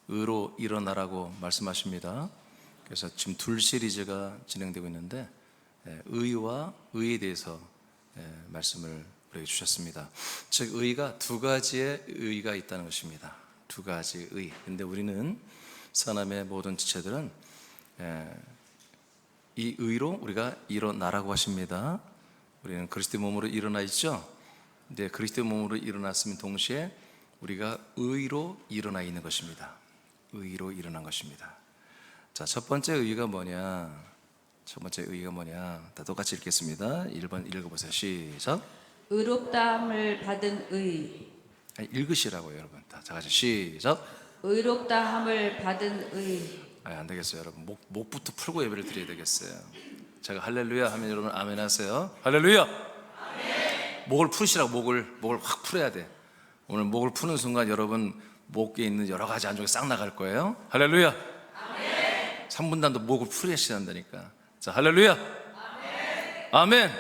의로 일어나라고 말씀하십니다. 그래서 지금 둘 시리즈가 진행되고 있는데 의와 의에 대해서 말씀을 우리에게 주셨습니다. 즉 의가 두 가지의 의가 있다는 것입니다. 두 가지 의. 근데 우리는 사람의 모든 지체들은 이 의로 우리가 일어나라고 하십니다. 우리는 그리스도의 몸으로 일어나 있죠. 근데 그리스도의 몸으로 일어났으면 동시에 우리가 의로 일어나 있는 것입니다. 의로 일어난 것입니다. 자, 첫 번째 의가 뭐냐? 첫 번째 의가 뭐냐? 다 똑같이 읽겠습니다. 1번 읽어보세요. 시작. 의롭다함을 받은 의. 아니, 읽으시라고요, 여러분. 다 같이 시작. 의롭다함을 받은 의. 안 되겠어요, 여러분. 목부터 풀고 예배를 드려야 되겠어요. 제가 할렐루야 하면 여러분 아멘 하세요. 할렐루야. 아멘. 목을 풀으시라고. 목을 확 풀어야 돼. 오늘 목을 푸는 순간 여러분 목에 있는 여러 가지 안쪽에 싹 나갈 거예요. 할렐루야. 아멘. 3분단도 목을 풀으셔야 한다니까. 자, 할렐루야. 아멘. 아멘.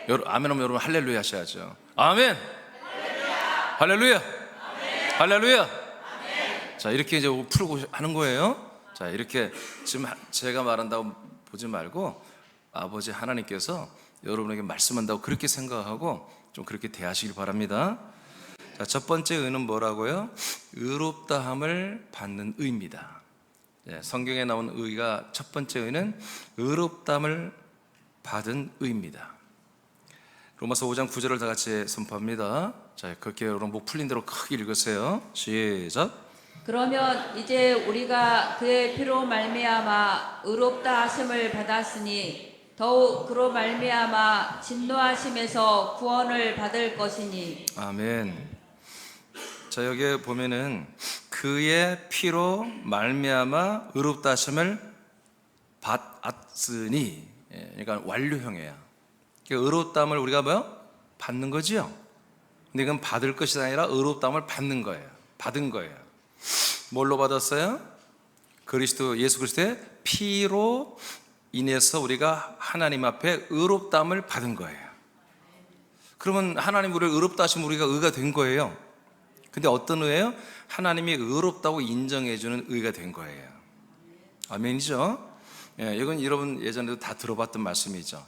아멘. 아멘 하면 여러분 할렐루야 하셔야죠. 아멘. 할렐루야. 할렐루야. 아멘. 할렐루야. 아멘. 자, 이렇게 이제 풀고 하는 거예요. 자, 이렇게 지금 제가 말한다고 보지 말고 아버지 하나님께서 여러분에게 말씀한다고 그렇게 생각하고 좀 그렇게 대하시길 바랍니다. 자, 첫 번째 의는 뭐라고요? 의롭다함을 받는 의입니다. 성경에 나온 의가 첫 번째 의는 의롭다함을 받은 의입니다. 로마서 5장 9절을 다 같이 선포합니다. 자, 그렇게 여러분 목 풀린 대로 크게 읽으세요. 시작. 그러면 이제 우리가 그의 피로 말미암아 의롭다 하심을 받았으니 더욱 그로 말미암아 진노하심에서 구원을 받을 것이니. 아멘. 자, 여기에 보면은 그의 피로 말미암아 의롭다 하심을 받았으니, 그러니까 완료형이에요. 그러니까 의롭다함을 우리가 뭐요? 받는 거지요. 근데 이건 받을 것이 아니라 의롭다함을 받는 거예요. 받은 거예요. 뭘로 받았어요? 예수 그리스도의 피로 인해서 우리가 하나님 앞에 의롭다함을 받은 거예요. 그러면 하나님 우리를 의롭다 하시면 우리가 의가 된 거예요. 근데 어떤 의예요? 하나님이 의롭다고 인정해주는 의가 된 거예요. 아멘이죠? 이건 여러분 예전에도 다 들어봤던 말씀이죠.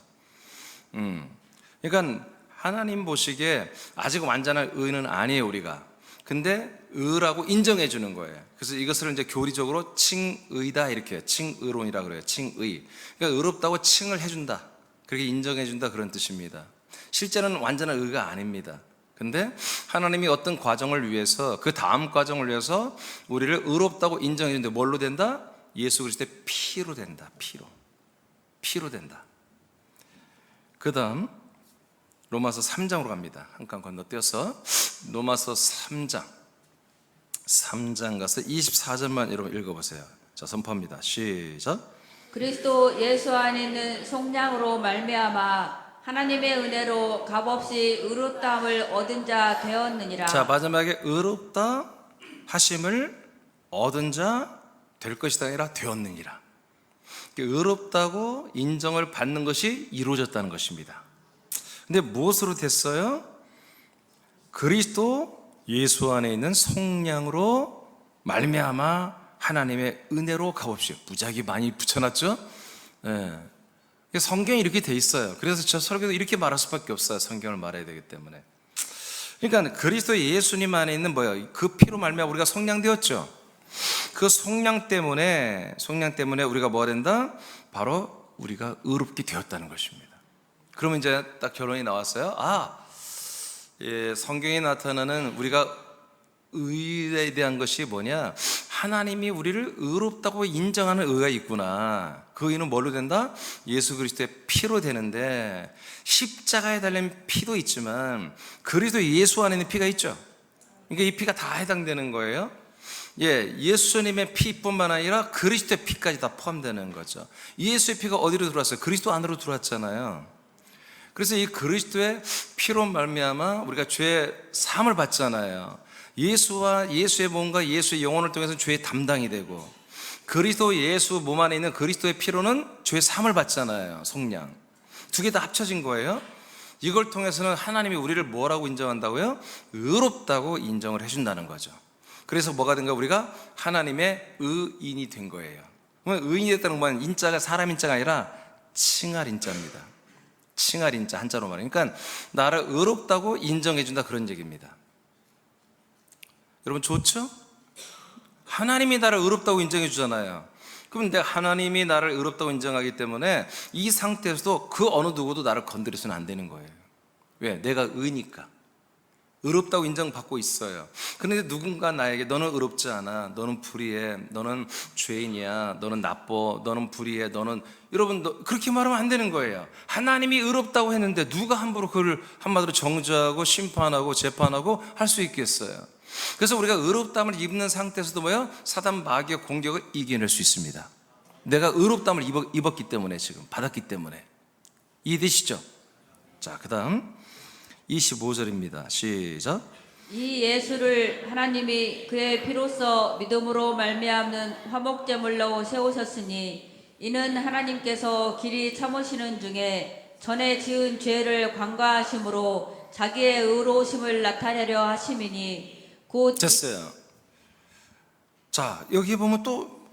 그러니까 하나님 보시기에 아직 완전한 의는 아니에요, 우리가. 근데 의라고 인정해주는 거예요. 그래서 이것을 이제 교리적으로 칭의다 이렇게 칭의론이라 그래요. 칭의. 그러니까 의롭다고 칭을 해준다. 그렇게 인정해준다 그런 뜻입니다. 실제는 완전한 의가 아닙니다. 근데 하나님이 어떤 과정을 위해서 그 다음 과정을 위해서 우리를 의롭다고 인정해 주는데 뭘로 된다? 예수 그리스도의 피로 된다. 피로 된다. 그 다음 로마서 3장으로 갑니다. 한 칸 건너뛰어서 로마서 3장 가서 24절만 여러분 읽어보세요. 자, 선포합니다. 시작. 그리스도 예수 안에 있는 속량으로 말미암아 하나님의 은혜로 값없이 의롭다함을 얻은 자 되었느니라. 자, 마지막에 의롭다 하심을 얻은 자 될 것이다 아니라 되었느니라. 의롭다고 인정을 받는 것이 이루어졌다는 것입니다. 근데 무엇으로 됐어요? 그리스도 예수 안에 있는 속량으로 말미암아 하나님의 은혜로 값없이 무지하게 많이 붙여놨죠. 성경이 이렇게 돼 있어요. 그래서 저 설교도 이렇게 말할 수밖에 없어요. 성경을 말해야 되기 때문에. 그러니까 그리스도 예수님 안에 있는 뭐예요? 그 피로 말미암아 우리가 속량되었죠. 그 속량 때문에 우리가 뭐가 된다? 바로 우리가 의롭게 되었다는 것입니다. 그러면 이제 딱 결론이 나왔어요. 성경에 나타나는 우리가 의에 대한 것이 뭐냐? 하나님이 우리를 의롭다고 인정하는 의가 있구나. 그 의는 뭘로 된다? 예수 그리스도의 피로 되는데, 십자가에 달린 피도 있지만 그리스도 예수 안에 있는 피가 있죠. 그러니까 이 피가 다 해당되는 거예요. 예수님의 피뿐만 아니라 그리스도의 피까지 다 포함되는 거죠. 예수의 피가 어디로 들어왔어요? 그리스도 안으로 들어왔잖아요. 그래서 이 그리스도의 피로 말미암아 우리가 죄의 사함을 받잖아요. 예수와 예수의 몸과 예수의 영혼을 통해서 죄의 담당이 되고, 그리스도 예수 몸 안에 있는 그리스도의 피로는 죄의 사함을 받잖아요. 속량. 두 개 다 합쳐진 거예요. 이걸 통해서는 하나님이 우리를 뭐라고 인정한다고요? 의롭다고 인정을 해준다는 거죠. 그래서 뭐가 된가? 우리가 하나님의 의인이 된 거예요. 그러면 의인이 됐다는 건 인자가 사람 인자가 아니라 칭할 인자입니다. 칭할 인자 한자로 말해요. 그러니까 나를 의롭다고 인정해 준다, 그런 얘기입니다. 여러분 좋죠? 하나님이 나를 의롭다고 인정해 주잖아요. 그럼 내가 하나님이 나를 의롭다고 인정하기 때문에 이 상태에서도 그 어느 누구도 나를 건드려서는 안 되는 거예요. 왜? 내가 의니까. 의롭다고 인정받고 있어요. 그런데 누군가 나에게 너는 의롭지 않아, 너는 불의해, 너는 죄인이야, 너는 나빠, 너는 불의해, 너는, 여러분 그렇게 말하면 안 되는 거예요. 하나님이 의롭다고 했는데 누가 함부로 그를 한마디로 정죄하고 심판하고 재판하고 할 수 있겠어요? 그래서 우리가 의롭다함을 입는 상태에서도 뭐예요? 사단 마귀의 공격을 이겨낼 수 있습니다. 내가 의롭다함을 입었기 때문에, 지금 받았기 때문에. 이해되시죠? 자, 그 다음 25절입니다. 시작. 이 예수를 하나님이 그의 피로써 믿음으로 말미암는 화목제물로 세우셨으니 이는 하나님께서 길이 참으시는 중에 전에 지은 죄를 관과하심으로 자기의 의로우심을 나타내려 하심이니 곧. 됐어요. 자, 여기 보면 또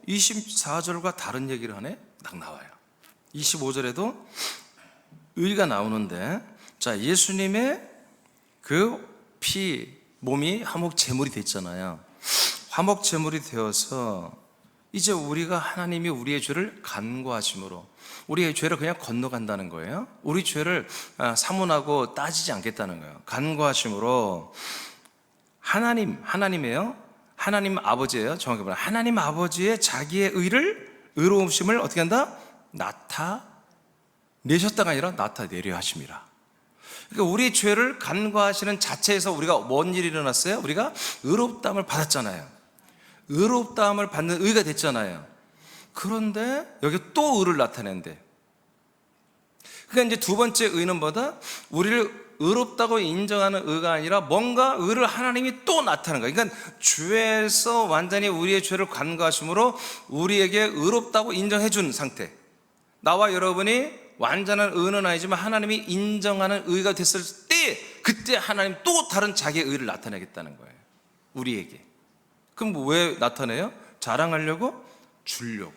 24절과 다른 얘기를 하네? 딱 나와요. 25절에도 의가 나오는데, 자, 예수님의 그 몸이 화목 제물이 됐잖아요. 화목 제물이 되어서 이제 우리가, 하나님이 우리의 죄를 간구하심으로 우리의 죄를 그냥 건너간다는 거예요. 우리 죄를 사문하고 따지지 않겠다는 거예요. 간구하심으로 하나님이에요. 하나님 아버지예요. 정확히 말하면 하나님 아버지의 자기의 의로우심을 어떻게 한다? 나타내셨다가 아니라 나타내려 하심이라. 그러니까 우리 죄를 간과하시는 자체에서 우리가 뭔 일이 일어났어요? 우리가 의롭다함을 받았잖아요. 의롭다함을 받는 의가 됐잖아요. 그런데 여기 또 의를 나타낸대. 그러니까 이제 두 번째 의는 뭐다? 우리를 의롭다고 인정하는 의가 아니라 뭔가 의를 하나님이 또 나타내는 거예요. 그러니까 죄에서 완전히 우리의 죄를 간과하심으로 우리에게 의롭다고 인정해 준 상태. 나와 여러분이 완전한 의는 아니지만 하나님이 인정하는 의가 됐을 때, 그때 하나님 또 다른 자기의 의를 나타내겠다는 거예요. 우리에게. 그럼 왜 나타내요? 자랑하려고? 주려고.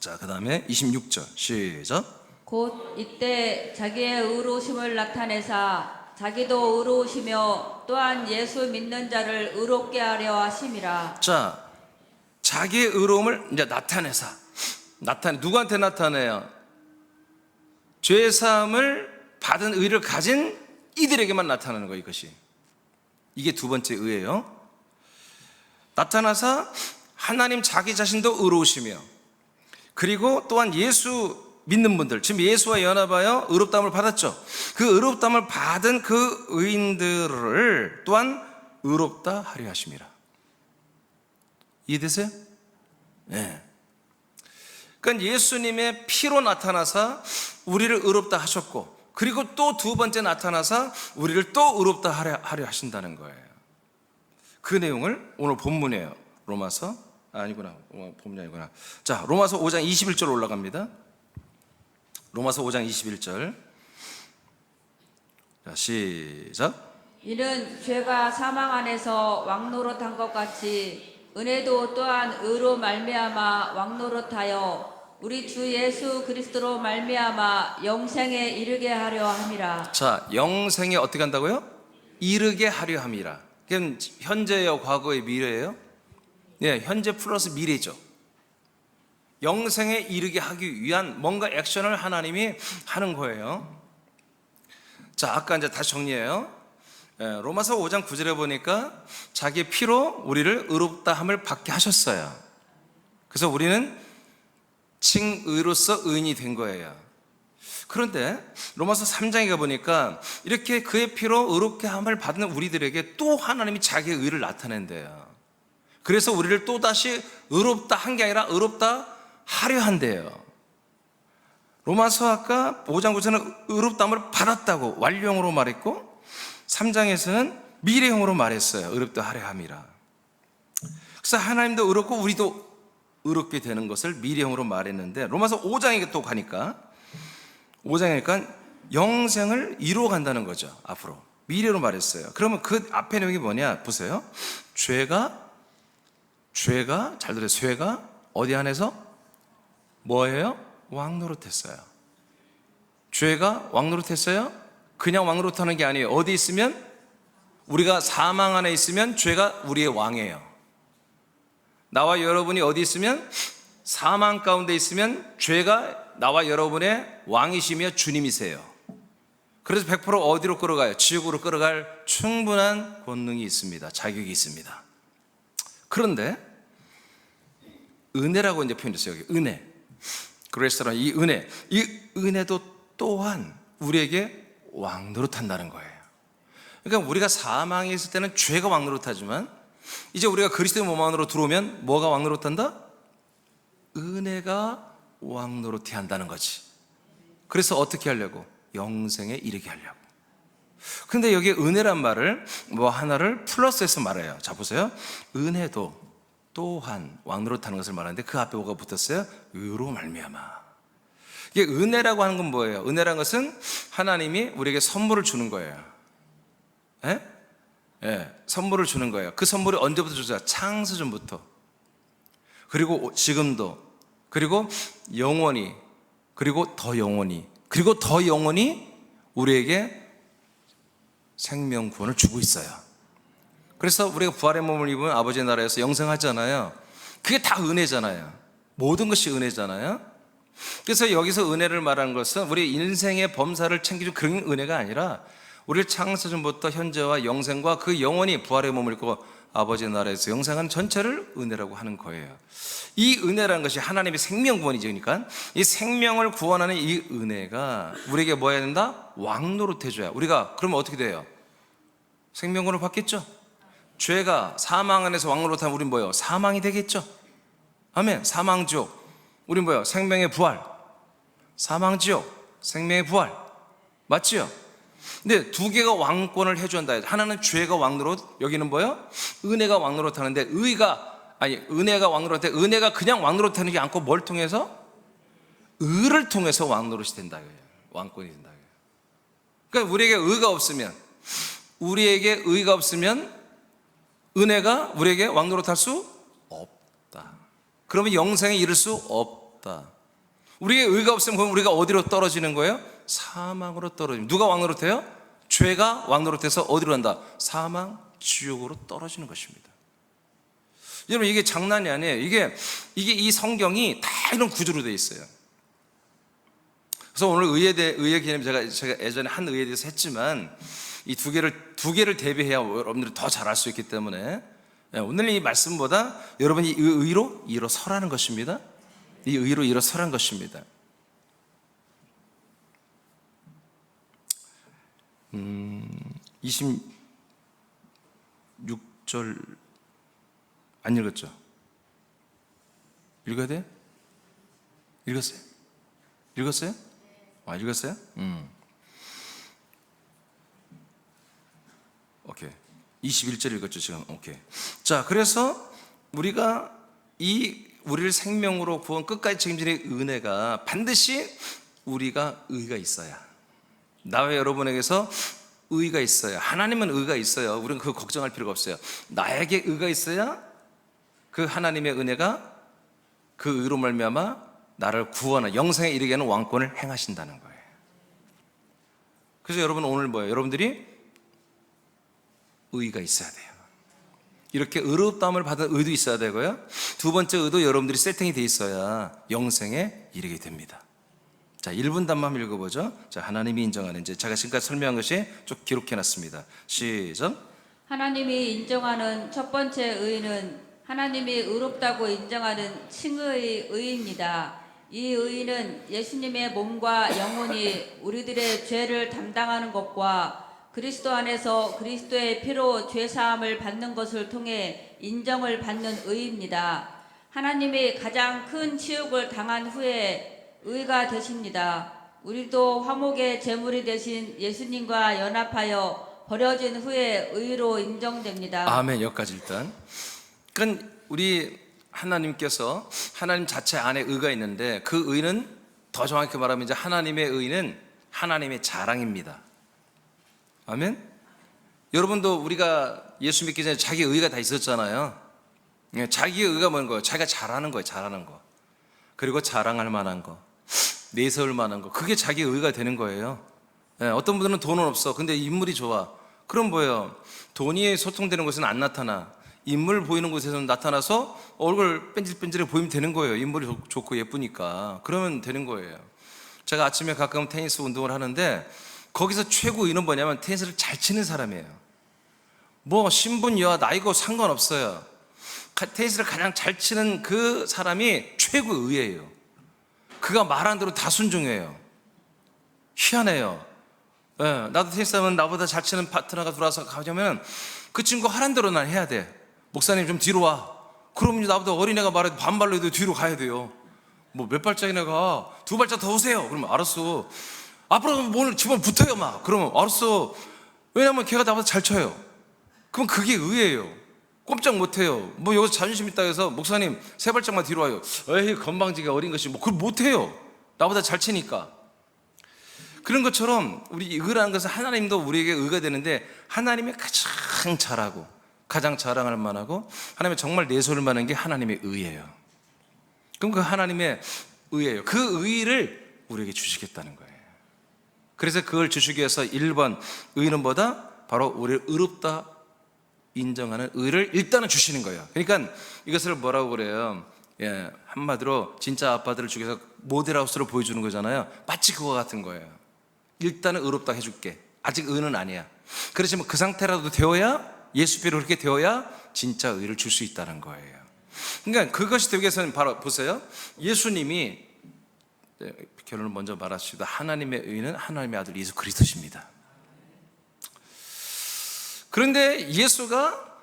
자, 그 다음에 26절 시작. 곧 이때 자기의 의로우심을 나타내사 자기도 의로우시며 또한 예수 믿는 자를 의롭게 하려 하심이라. 자, 자기의 의로움을 이제 누구한테 나타내요? 죄사함을 받은 의를 가진 이들에게만 나타나는 거예요. 이게 두 번째 의예요. 나타나서 하나님 자기 자신도 의로우시며, 그리고 또한 예수 믿는 분들, 지금 예수와 연합하여 의롭다함을 받았죠. 그 의롭다함을 받은 그 의인들을 또한 의롭다 하려 하심이라. 이해되세요? 네. 그러니까 예수님의 피로 나타나서 우리를 의롭다 하셨고, 그리고 또 두 번째 나타나서 우리를 또 의롭다 하려 하신다는 거예요. 그 내용을 오늘 본문이에요. 로마서 자, 로마서 5장 21절 올라갑니다. 로마서 5장 21절. 자, 시작. 이는 죄가 사망 안에서 왕노릇한 것 같이 은혜도 또한 의로 말미암아 왕노릇하여 우리 주 예수 그리스도로 말미암아 영생에 이르게 하려 함이라. 자, 영생에 어떻게 한다고요? 이르게 하려 함이라. 그럼 현재예요, 과거의 미래예요? 네, 현재 플러스 미래죠. 영생에 이르게 하기 위한 뭔가 액션을 하나님이 하는 거예요. 자, 아까 이제 다시 정리해요. 로마서 5장 9절에 보니까 자기의 피로 우리를 의롭다함을 받게 하셨어요. 그래서 우리는 칭의로서 의인이 된 거예요. 그런데 로마서 3장에 가보니까 이렇게 그의 피로 의롭게 함을 받는 우리들에게 또 하나님이 자기의 의를 나타낸대요. 그래서 우리를 또다시 의롭다 한 게 아니라 의롭다 하려 한대요. 로마서 아까 5장 9절은 의롭다함을 받았다고 완료형으로 말했고, 3장에서는 미래형으로 말했어요. 의롭다 하려 함이라. 그래서 하나님도 의롭고 우리도 의롭게 되는 것을 미래형으로 말했는데, 로마서 5장에 또 가니까 5장에 가니까 영생을 이루어 간다는 거죠. 앞으로 미래로 말했어요. 그러면 그 앞에 내용이 뭐냐? 보세요. 죄가 잘 들어요. 죄가 어디 안에서 뭐예요? 왕노릇했어요. 죄가 왕노릇했어요? 그냥 왕노릇하는 게 아니에요. 어디 있으면? 우리가 사망 안에 있으면 죄가 우리의 왕이에요. 나와 여러분이 어디 있으면? 사망 가운데 있으면 죄가 나와 여러분의 왕이시며 주님이세요. 그래서 100% 어디로 끌어가요? 지옥으로 끌어갈 충분한 권능이 있습니다. 자격이 있습니다. 그런데 은혜라고 이제 표현했어요. 여기 은혜. 그레스라는 이 은혜도 또한 우리에게 왕노릇한다는 거예요. 그러니까 우리가 사망에 있을 때는 죄가 왕노릇하지만 이제 우리가 그리스도의 몸 안으로 들어오면 뭐가 왕노릇한다? 은혜가 왕노릇해 한다는 거지. 그래서 어떻게 하려고? 영생에 이르게 하려고. 근데 여기 은혜란 말을 뭐 하나를 플러스해서 말해요. 자 보세요. 은혜도 또한 왕노릇하는 것을 말하는데 그 앞에 뭐가 붙었어요? 의로 말미암아. 이게 은혜라고 하는 건 뭐예요? 은혜라는 것은 하나님이 우리에게 선물을 주는 거예요. 예? 예, 선물을 주는 거예요. 그 선물이 언제부터 주죠? 창세전부터. 그리고 지금도. 그리고 영원히. 그리고 더 영원히. 그리고 더 영원히 우리에게 생명 구원을 주고 있어요. 그래서 우리가 부활의 몸을 입으면 아버지의 나라에서 영생하잖아요. 그게 다 은혜잖아요. 모든 것이 은혜잖아요. 그래서 여기서 은혜를 말하는 것은 우리 인생의 범사를 챙겨준 그런 은혜가 아니라 우리를 창세전부터 현재와 영생과 그 영원히 부활의 몸을 입고 아버지의 나라에서 영생한 전체를 은혜라고 하는 거예요. 이 은혜라는 것이 하나님의 생명 구원이죠. 그러니까 이 생명을 구원하는 이 은혜가 우리에게 뭐 해야 된다? 왕노릇 해줘야. 우리가 그러면 어떻게 돼요? 생명구원을 받겠죠? 죄가 사망 안에서 왕노릇하면 우린 뭐예요? 사망이 되겠죠? 아멘. 사망지옥. 우린 뭐예요? 생명의 부활. 사망지옥, 생명의 부활. 맞지요? 근데 두 개가 왕권을 해줘야 한다. 하나는 죄가 왕노릇, 여기는 뭐예요? 은혜가 왕노릇 하는데 은혜가 왕노릇 하는데 은혜가 그냥 왕노릇 하는 게 않고 뭘 통해서? 의를 통해서 왕노릇이 된다. 왕권이 된다. 그러니까 우리에게 의가 없으면 은혜가 우리에게 왕노릇 할 수 없다. 그러면 영생에 이를 수 없다. 우리에게 의가 없으면 그럼 우리가 어디로 떨어지는 거예요? 사망으로 떨어집니다. 누가 왕노릇해요? 죄가 왕노릇해서 어디로 간다? 사망, 지옥으로 떨어지는 것입니다. 여러분 이게 장난이 아니에요. 이게 이 성경이 다 이런 구조로 되어 있어요. 그래서 오늘 의의 개념 제가 예전에 한 의에 대해서 했지만 이 두 개를 대비해야 여러분들이 더 잘할 수 있기 때문에 오늘 이 말씀보다 여러분이 이 의로 일어서라는 것입니다. 이 의로 일어서라는 것입니다. 26절 안 읽었죠? 읽어야 돼요? 읽었어요? 읽었어요? 읽었어요? 오케이. 21절 읽었죠, 지금. 오케이. 자, 그래서 우리가 우리를 생명으로 구원 끝까지 책임지는 은혜가 반드시 우리가 의가 있어야. 나와 여러분에게서 의가 있어야. 하나님은 의가 있어요. 우리는 그거 걱정할 필요가 없어요. 나에게 의가 있어야 그 하나님의 은혜가 그 의로 말미암아 나를 구원하는 영생에 이르게 하는 왕권을 행하신다는 거예요. 그래서 여러분 오늘 뭐예요? 여러분들이 의가 있어야 돼요. 이렇게 의롭다함을 받은 의도 있어야 되고요. 두 번째 의도 여러분들이 세팅이 돼 있어야 영생에 이르게 됩니다. 자, 1분 단만 읽어보죠. 자, 하나님이 인정하는 이제 제가 지금까지 설명한 것이 쭉 기록해놨습니다. 시작. 하나님이 인정하는 첫 번째 의는 하나님이 의롭다고 인정하는 칭의의 의입니다. 이 의는 예수님의 몸과 영혼이 우리들의 죄를 담당하는 것과 그리스도 안에서 그리스도의 피로 죄사함을 받는 것을 통해 인정을 받는 의입니다. 하나님이 가장 큰 치욕을 당한 후에 의가 되십니다. 우리도 화목의 제물이 되신 예수님과 연합하여 버려진 후에 의로 인정됩니다. 아멘. 여기까지 일단. 그러니까 우리 하나님께서 하나님 자체 안에 의가 있는데 그 의는 더 정확히 말하면 이제 하나님의 의는 하나님의 자랑입니다. 아멘. 여러분도 우리가 예수 믿기 전에 자기 의가 다 있었잖아요. 자기 의가 뭔 거예요? 자기가 잘하는 거예요. 잘하는 거. 그리고 자랑할 만한 거, 내세울 만한 거, 그게 자기 의가 되는 거예요. 어떤 분들은 돈은 없어. 근데 인물이 좋아. 그럼 뭐예요? 돈이 소통되는 곳은 안 나타나. 인물 보이는 곳에서는 나타나서 얼굴 뺀질뺀질해 보이면 되는 거예요. 인물이 좋고 예쁘니까. 그러면 되는 거예요. 제가 아침에 가끔 테니스 운동을 하는데 거기서 최고 의는 뭐냐면 테니스를 잘 치는 사람이에요. 뭐 신분, 여하, 나이고 상관없어요. 테니스를 가장 잘 치는 그 사람이 최고 의예요. 그가 말하는 대로 다 순종해요. 희한해요. 나도 테니스 하면 나보다 잘 치는 파트너가 들어와서 가자면 그 친구 하라는 대로 난 해야 돼. 목사님 좀 뒤로 와. 그럼 나보다 어린애가 말해도 반발로 해도 뒤로 가야 돼요. 뭐 몇 발짝이나 가. 2발짝 더 오세요. 그러면 알았어. 앞으로 뭘 집어 붙어요 막. 그러면 알았어. 왜냐면 걔가 나보다 잘 쳐요. 그럼 그게 의예요. 꼼짝 못해요. 뭐 여기서 자존심 있다 해서 목사님 3발짝만 뒤로 와요. 에이 건방지게 어린 것이 뭐 그걸 못해요. 나보다 잘 치니까. 그런 것처럼 우리 의라는 것은 하나님도 우리에게 의가 되는데 하나님이 가장 잘하고 가장 자랑할 만하고 하나님의 정말 내세울 만한 게 하나님의 의예요. 그럼 그 하나님의 의예요. 그 의를 우리에게 주시겠다는 거예요. 그래서 그걸 주시기 위해서 1번 의는 뭐다? 바로 우리를 의롭다 인정하는 의를 일단은 주시는 거예요. 그러니까 이것을 뭐라고 그래요? 한마디로 진짜 아빠들을 죽여서 모델하우스로 보여주는 거잖아요. 마치 그거 같은 거예요. 일단은 의롭다 해줄게. 아직 의는 아니야. 그렇지만 그 상태라도 되어야, 예수께로 그렇게 되어야 진짜 의를 줄 수 있다는 거예요. 그러니까 그것이 되기 위해서는 바로 보세요. 예수님이, 결론을 먼저 말하시다. 하나님의 의는 하나님의 아들 예수 그리스도십니다. 그런데 예수가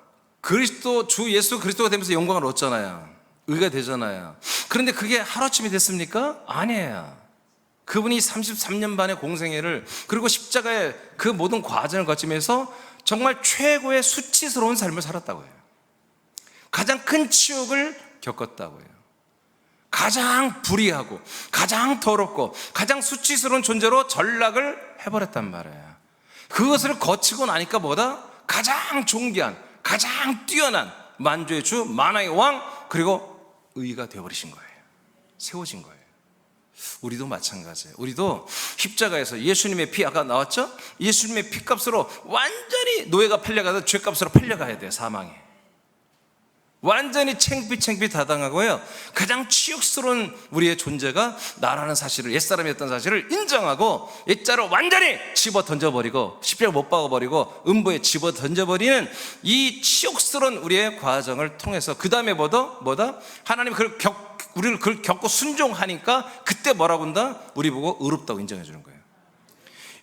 주 예수 그리스도가 되면서 영광을 얻잖아요. 의가 되잖아요. 그런데 그게 하루아침에 됐습니까? 아니에요. 그분이 33년 반의 공생애를, 그리고 십자가의 그 모든 과정을 거치면서 정말 최고의 수치스러운 삶을 살았다고 해요. 가장 큰 치욕을 겪었다고 해요. 가장 불의하고 가장 더럽고 가장 수치스러운 존재로 전락을 해버렸단 말이에요. 그것을 거치고 나니까 뭐다? 가장 존귀한, 가장 뛰어난 만주의 주, 만왕의 왕, 그리고 의가 되어버리신 거예요. 세워진 거예요. 우리도 마찬가지예요. 우리도 십자가에서 예수님의 피, 아까 나왔죠? 예수님의 피값으로 완전히 노예가 팔려가서 죄값으로 팔려가야 돼요. 사망에 완전히 챙피 다 당하고요. 가장 치욕스러운 우리의 존재가 나라는 사실을, 옛사람이었던 사실을 인정하고 옛자로 완전히 집어 던져버리고 십자가 못 박아버리고 음부에 집어 던져버리는 이 치욕스러운 우리의 과정을 통해서 그 다음에 뭐다? 하나님이 우리를 그걸 겪고 순종하니까 그때 뭐라고 한다? 우리 보고 의롭다고 인정해 주는 거예요.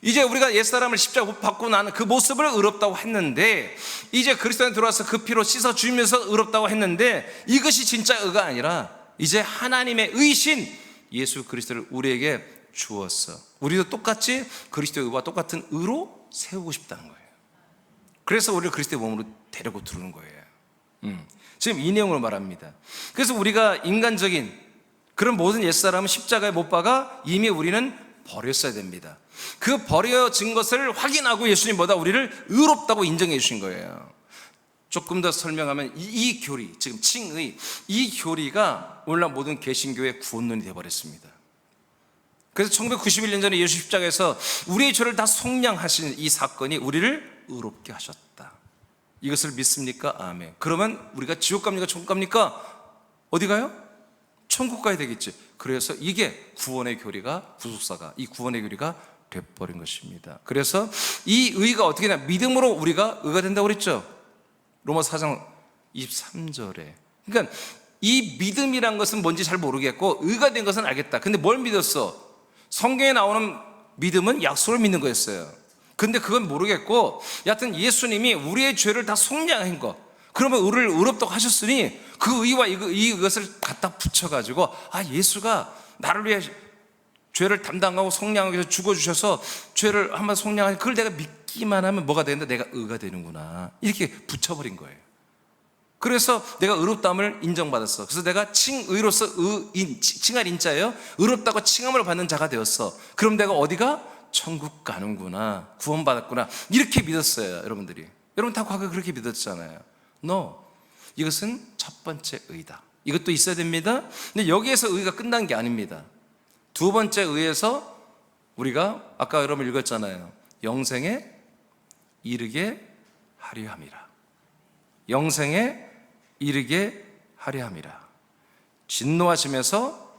이제 우리가 옛사람을 십자가 못 박고 나는 그 모습을 의롭다고 했는데, 이제 그리스도에 들어와서 그 피로 씻어 주면서 의롭다고 했는데, 이것이 진짜 의가 아니라 이제 하나님의 의신 예수 그리스도를 우리에게 주었어. 우리도 똑같이 그리스도의 의와 똑같은 의로 세우고 싶다는 거예요. 그래서 우리를 그리스도의 몸으로 데리고 들어오는 거예요. 지금 이 내용을 말합니다. 그래서 우리가 인간적인 그런 모든 옛사람은 십자가에 못 박아 이미 우리는 버렸어야 됩니다. 그 버려진 것을 확인하고 예수님보다 우리를 의롭다고 인정해 주신 거예요. 조금 더 설명하면 이 교리, 지금 칭의, 이 교리가 오늘날 모든 개신교의 구원론이 되어버렸습니다. 그래서 1991년 전에 예수 십자가에서 우리의 죄를 다 속량하신 이 사건이 우리를 의롭게 하셨다. 이것을 믿습니까? 아멘. 그러면 우리가 지옥 갑니까? 천국 갑니까? 어디 가요? 천국 가야 되겠지. 그래서 이게 구원의 교리가, 구속사가 이 구원의 교리가 돼버린 것입니다. 그래서 이 의가 어떻게 되냐? 믿음으로 우리가 의가 된다고 그랬죠. 로마서 4장 23절에. 그러니까 이 믿음이란 것은 뭔지 잘 모르겠고 의가 된 것은 알겠다. 근데 뭘 믿었어? 성경에 나오는 믿음은 약속을 믿는 거였어요. 근데 그건 모르겠고, 여하튼 예수님이 우리의 죄를 다 속량한 거, 그러면 우리를 의롭다고 하셨으니 그 의와 이것을 갖다 붙여가지고, 예수가 나를 위해 죄를 담당하고 속량하기 위해서 죽어주셔서 죄를 한번 속량하니 그걸 내가 믿기만 하면 뭐가 되는데 내가 의가 되는구나, 이렇게 붙여버린 거예요. 그래서 내가 의롭다함을 인정받았어. 그래서 내가 칭의로서 칭할 인자예요. 의롭다고 칭함을 받는 자가 되었어. 그럼 내가 어디가? 천국 가는구나, 구원받았구나, 이렇게 믿었어요. 여러분들이 여러분 다 과거에 그렇게 믿었잖아요. No. 이것은 첫 번째 의다. 이것도 있어야 됩니다. 근데 여기에서 의가 끝난 게 아닙니다. 두 번째 의에서 우리가 아까 여러분 읽었잖아요. 영생에 이르게 하려 함이라. 영생에 이르게 하려 함이라. 진노하심에서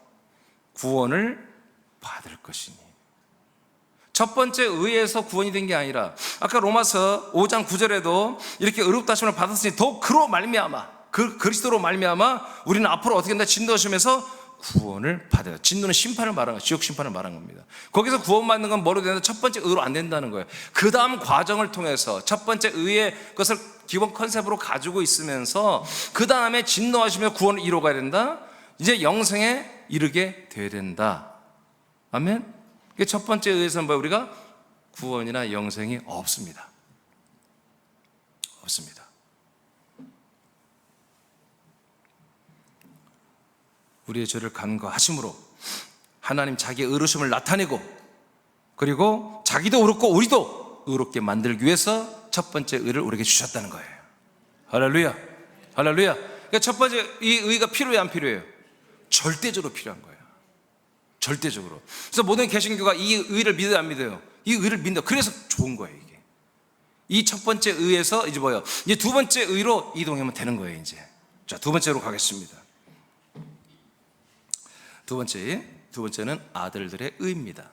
구원을 받을 것이니. 첫 번째 의에서 구원이 된 게 아니라 아까 로마서 5장 9절에도 이렇게 의롭다 하심을 받았으니 더욱 그로 말미암아 그리스도로 말미암아 우리는 앞으로 어떻게 된다? 진노하심에서 구원을 받아요. 진노는 심판을 말하는 거예요. 지옥 심판을 말하는 겁니다. 거기서 구원받는 건 뭐로 되는데 첫 번째 의로 안 된다는 거예요. 그 다음 과정을 통해서 첫 번째 의의 것을 기본 컨셉으로 가지고 있으면서 그 다음에 진노하시며 구원을 이루어가야 된다. 이제 영생에 이르게 돼야 된다. 아멘. 첫 번째 의에서는 뭐 우리가 구원이나 영생이 없습니다. 없습니다. 우리의 죄를 간과하심으로 하나님 자기의 의로심을 나타내고 그리고 자기도 의롭고 우리도 의롭게 만들기 위해서 첫 번째 의를 우리에게 주셨다는 거예요. 할렐루야. 할렐루야. 그러니까 첫 번째 이 의가 필요해요, 안 필요해요? 절대적으로 필요한 거예요. 절대적으로. 그래서 모든 개신교가 이 의를 믿어요, 안 믿어요? 이 의를 믿는다. 그래서 좋은 거예요, 이게. 이 첫 번째 의에서 이제 뭐예요? 이제 두 번째 의로 이동하면 되는 거예요, 이제. 자, 두 번째로 가겠습니다. 두 번째는 아들들의 의입니다.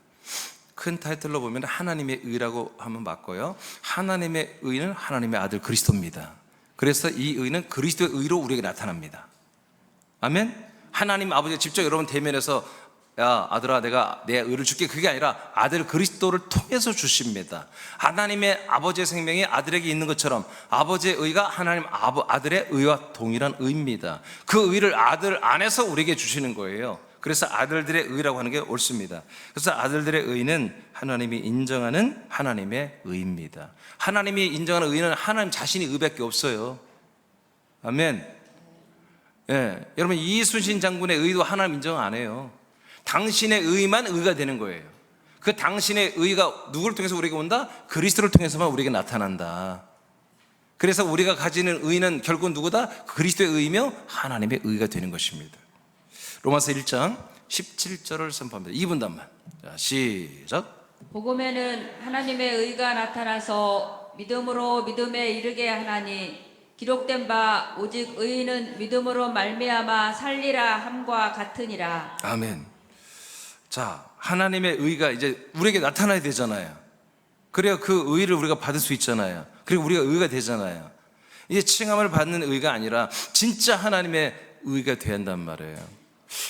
큰 타이틀로 보면 하나님의 의라고 하면 맞고요. 하나님의 의는 하나님의 아들 그리스도입니다. 그래서 이 의는 그리스도의 의로 우리에게 나타납니다. 아멘? 하나님 아버지가 직접 여러분 대면해서 야 아들아 내가 내 의를 줄게, 그게 아니라 아들 그리스도를 통해서 주십니다. 하나님의 아버지의 생명이 아들에게 있는 것처럼 아버지의 의가 하나님 아들의 의와 동일한 의입니다. 그 의를 아들 안에서 우리에게 주시는 거예요. 그래서 아들들의 의라고 하는 게 옳습니다. 그래서 아들들의 의는 하나님이 인정하는 하나님의 의입니다. 하나님이 인정하는 의는 하나님 자신이 의밖에 없어요. 아멘. 예, 여러분 이순신 장군의 의도 하나님 인정 안 해요. 당신의 의만 의가 되는 거예요. 그 당신의 의가 누구를 통해서 우리에게 온다? 그리스도를 통해서만 우리에게 나타난다. 그래서 우리가 가지는 의는 결국 누구다? 그리스도의 의이며 하나님의 의가 되는 것입니다. 로마서 1장 17절을 선포합니다. 2분단만. 자, 시작. 복음에는 하나님의 의가 나타나서 믿음으로 믿음에 이르게 하나니 기록된 바 오직 의인은 믿음으로 말미암아 살리라 함과 같으니라. 아멘. 자, 하나님의 의가 이제 우리에게 나타나야 되잖아요. 그래야 그 의를 우리가 받을 수 있잖아요. 그리고 우리가 의가 되잖아요. 이제 칭함을 받는 의가 아니라 진짜 하나님의 의가 돼야 한단 말이에요.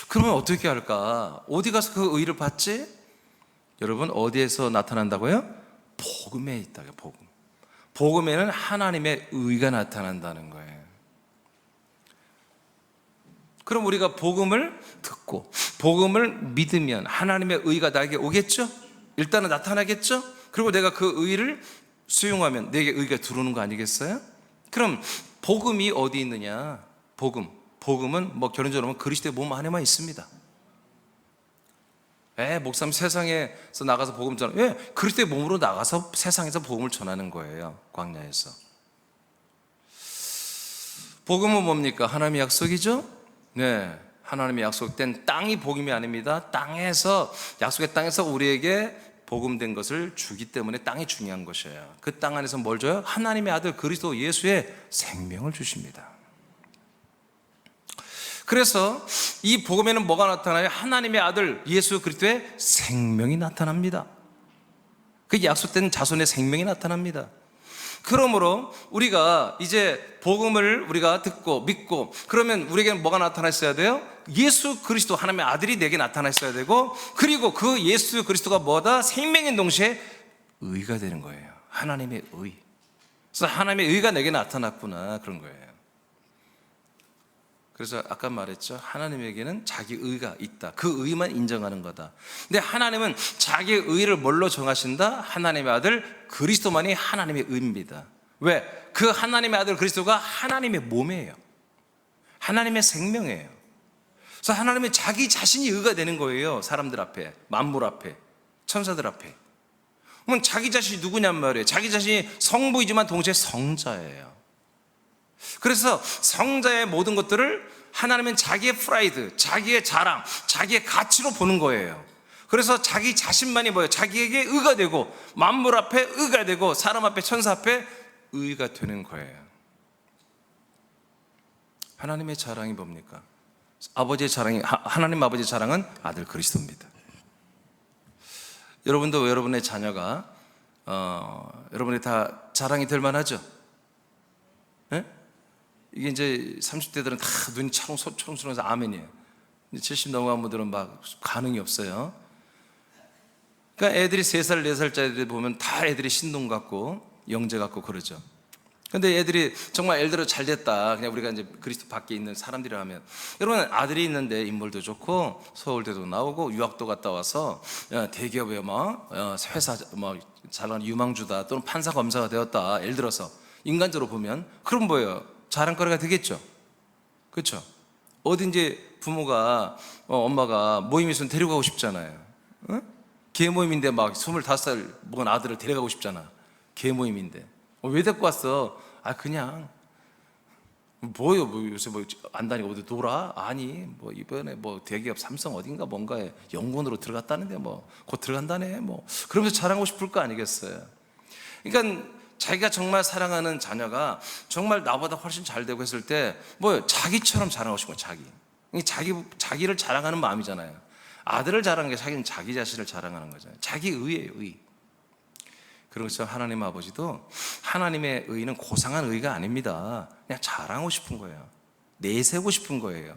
그러면 어떻게 할까? 어디 가서 그 의를 받지? 여러분 어디에서 나타난다고요? 복음에 있다고요. 복음. 복음에는 하나님의 의가 나타난다는 거예요. 그럼 우리가 복음을 듣고 복음을 믿으면 하나님의 의가 나에게 오겠죠? 일단은 나타나겠죠? 그리고 내가 그 의를 수용하면 내게 의가 들어오는 거 아니겠어요? 그럼 복음이 어디 있느냐? 복음은 뭐 결론적으로 보면 그리스도의 몸 안에만 있습니다. 목사님 세상에서 나가서 복음 전하는, 그리스도의 몸으로 나가서 세상에서 복음을 전하는 거예요. 광야에서. 복음은 뭡니까? 하나님의 약속이죠? 네, 하나님의 약속된 땅이 복음이 아닙니다. 땅에서, 약속의 땅에서 우리에게 복음된 것을 주기 때문에 땅이 중요한 것이에요. 그 땅 안에서 뭘 줘요? 하나님의 아들 그리스도 예수의 생명을 주십니다. 그래서 이 복음에는 뭐가 나타나요? 하나님의 아들 예수 그리스도의 생명이 나타납니다. 그 약속된 자손의 생명이 나타납니다. 그러므로 우리가 이제 복음을 우리가 듣고 믿고 그러면 우리에게는 뭐가 나타나 있어야 돼요? 예수 그리스도 하나님의 아들이 내게 나타나 있어야 되고, 그리고 그 예수 그리스도가 뭐다? 생명인 동시에 의가 되는 거예요. 하나님의 의. 그래서 하나님의 의가 내게 나타났구나, 그런 거예요. 그래서 아까 말했죠. 하나님에게는 자기 의가 있다. 그 의만 인정하는 거다. 근데 하나님은 자기 의를 뭘로 정하신다? 하나님의 아들 그리스도만이 하나님의 의입니다. 왜? 그 하나님의 아들 그리스도가 하나님의 몸이에요. 하나님의 생명이에요. 그래서 하나님은 자기 자신이 의가 되는 거예요. 사람들 앞에, 만물 앞에, 천사들 앞에. 그러면 자기 자신이 누구냔 말이에요. 자기 자신이 성부이지만 동시에 성자예요. 그래서 성자의 모든 것들을 하나님은 자기의 프라이드, 자기의 자랑, 자기의 가치로 보는 거예요. 그래서 자기 자신만이 뭐예요? 자기에게 의가 되고, 만물 앞에 의가 되고, 사람 앞에, 천사 앞에 의가 되는 거예요. 하나님의 자랑이 뭡니까? 아버지의 자랑이, 하나님 아버지의 자랑은 아들 그리스도입니다. 여러분도 여러분의 자녀가 여러분이 다 자랑이 될 만하죠? 네? 이게 이제 30대들은 다 눈이 초롱초롱해서 아멘이에요. 70 넘어간 분들은 막 반응이 없어요. 그러니까 애들이 3살, 4살짜리들 보면 다 애들이 신동 같고 영재 같고 그러죠. 근데 애들이 정말 예를 들어 잘 됐다, 그냥 우리가 이제 그리스도 밖에 있는 사람들이라 하면, 여러분 아들이 있는데 인물도 좋고 서울대도 나오고 유학도 갔다 와서 대기업에 막 회사 막 잘나가는 유망주다, 또는 판사 검사가 되었다, 예를 들어서 인간적으로 보면 그럼 뭐예요? 자랑거리가 되겠죠. 그렇죠? 어딘지 부모가 엄마가 모임 있으면 데려가고 싶잖아요. 응? 개 모임인데 막 25살 먹은 아들을 데려가고 싶잖아. 개 모임인데 왜 데리고 왔어? 그냥 뭐요? 뭐 요새 뭐 안 다니고 어디 놀아? 아니 뭐 이번에 뭐 대기업 삼성 어딘가 뭔가에 연구원으로 들어갔다는데 뭐 곧 들어간다네 뭐 그러면서 자랑하고 싶을 거 아니겠어요? 그러니까 자기가 정말 사랑하는 자녀가 정말 나보다 훨씬 잘 되고 했을 때 뭐요? 자기처럼 자랑하고 싶은 거예요. 자기를 자랑하는 마음이잖아요. 아들을 자랑하는 게 자기는 자기 자신을 자랑하는 거잖아요. 자기 의예요, 의. 그래서 하나님 아버지도 하나님의 의는 고상한 의가 아닙니다. 그냥 자랑하고 싶은 거예요. 내세우고 싶은 거예요.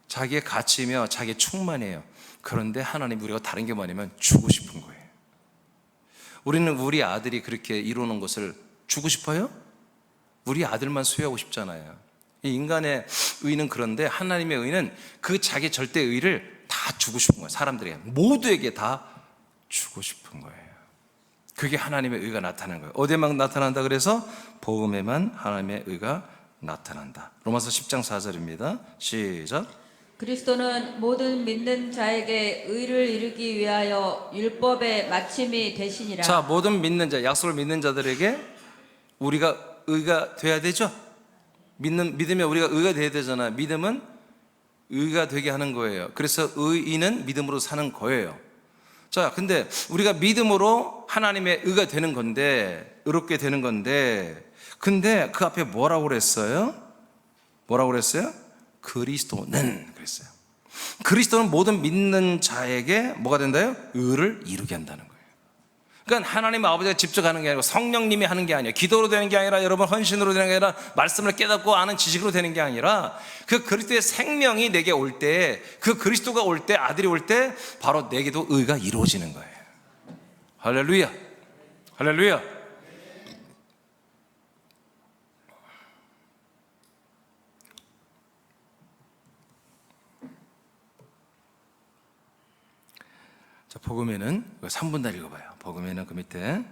자기의 가치며 자기의 충만이에요. 그런데 하나님 우리가 다른 게 뭐냐면 주고 싶은 거예요. 우리는 우리 아들이 그렇게 이루는 것을 주고 싶어요? 우리 아들만 소유하고 싶잖아요. 이 인간의 의는 그런데 하나님의 의는 그 자기 절대 의를 다 주고 싶은 거예요. 사람들에게 모두에게 다 주고 싶은 거예요. 그게 하나님의 의가 나타나는 거예요. 어디에만 나타난다 그래서? 복음에만 하나님의 의가 나타난다. 로마서 10장 4절입니다. 시작. 그리스도는 모든 믿는 자에게 의를 이루기 위하여 율법의 마침이 되시니라. 자, 모든 믿는 자, 약속을 믿는 자들에게 우리가 의가 돼야 되죠? 믿으면 우리가 의가 돼야 되잖아요. 믿음은 의가 되게 하는 거예요. 그래서 의인은 믿음으로 사는 거예요. 자, 근데 우리가 믿음으로 하나님의 의가 되는 건데, 의롭게 되는 건데, 근데 그 앞에 뭐라고 그랬어요? 뭐라고 그랬어요? 그리스도는 그랬어요. 그리스도는 모든 믿는 자에게 뭐가 된다요? 의를 이루게 한다는 거예요. 그러니까 하나님 아버지가 직접 하는 게 아니고 성령님이 하는 게 아니에요. 기도로 되는 게 아니라 여러분 헌신으로 되는 게 아니라 말씀을 깨닫고 아는 지식으로 되는 게 아니라 그 그리스도의 생명이 내게 올 때, 그 그리스도가 올 때, 아들이 올 때 바로 내게도 의가 이루어지는 거예요. 할렐루야, 할렐루야. 자, 복음에는 3분 다 읽어봐요. 복음에는 그 밑에,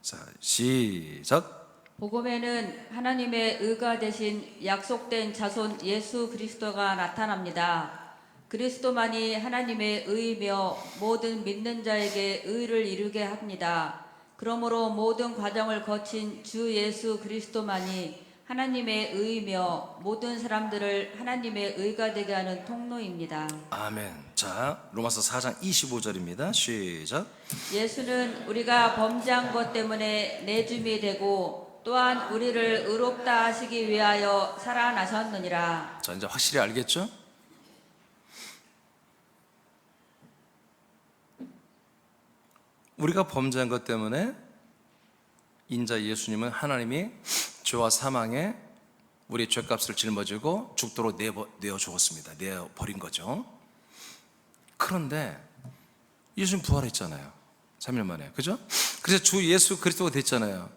자, 시작. 복음에는 하나님의 의가 되신 약속된 자손 예수 그리스도가 나타납니다. 그리스도만이 하나님의 의이며 모든 믿는 자에게 의를 이루게 합니다. 그러므로 모든 과정을 거친 주 예수 그리스도만이 하나님의 의이며 모든 사람들을 하나님의 의가 되게 하는 통로입니다. 아멘. 자, 로마서 4장 25절입니다. 시작. 예수는 우리가 범죄한 것 때문에 내줌이 되고 또한 우리를 의롭다 하시기 위하여 살아나셨느니라. 자, 이제 확실히 알겠죠? 우리가 범죄한 것 때문에 인자 예수님은 하나님이 죄와 사망에 우리의 죄값을 짊어지고 죽도록 내어 주었습니다. 내어 버린 거죠. 그런데 예수님 부활했잖아요. 3일 만에. 그죠? 그래서 주 예수 그리스도가 됐잖아요.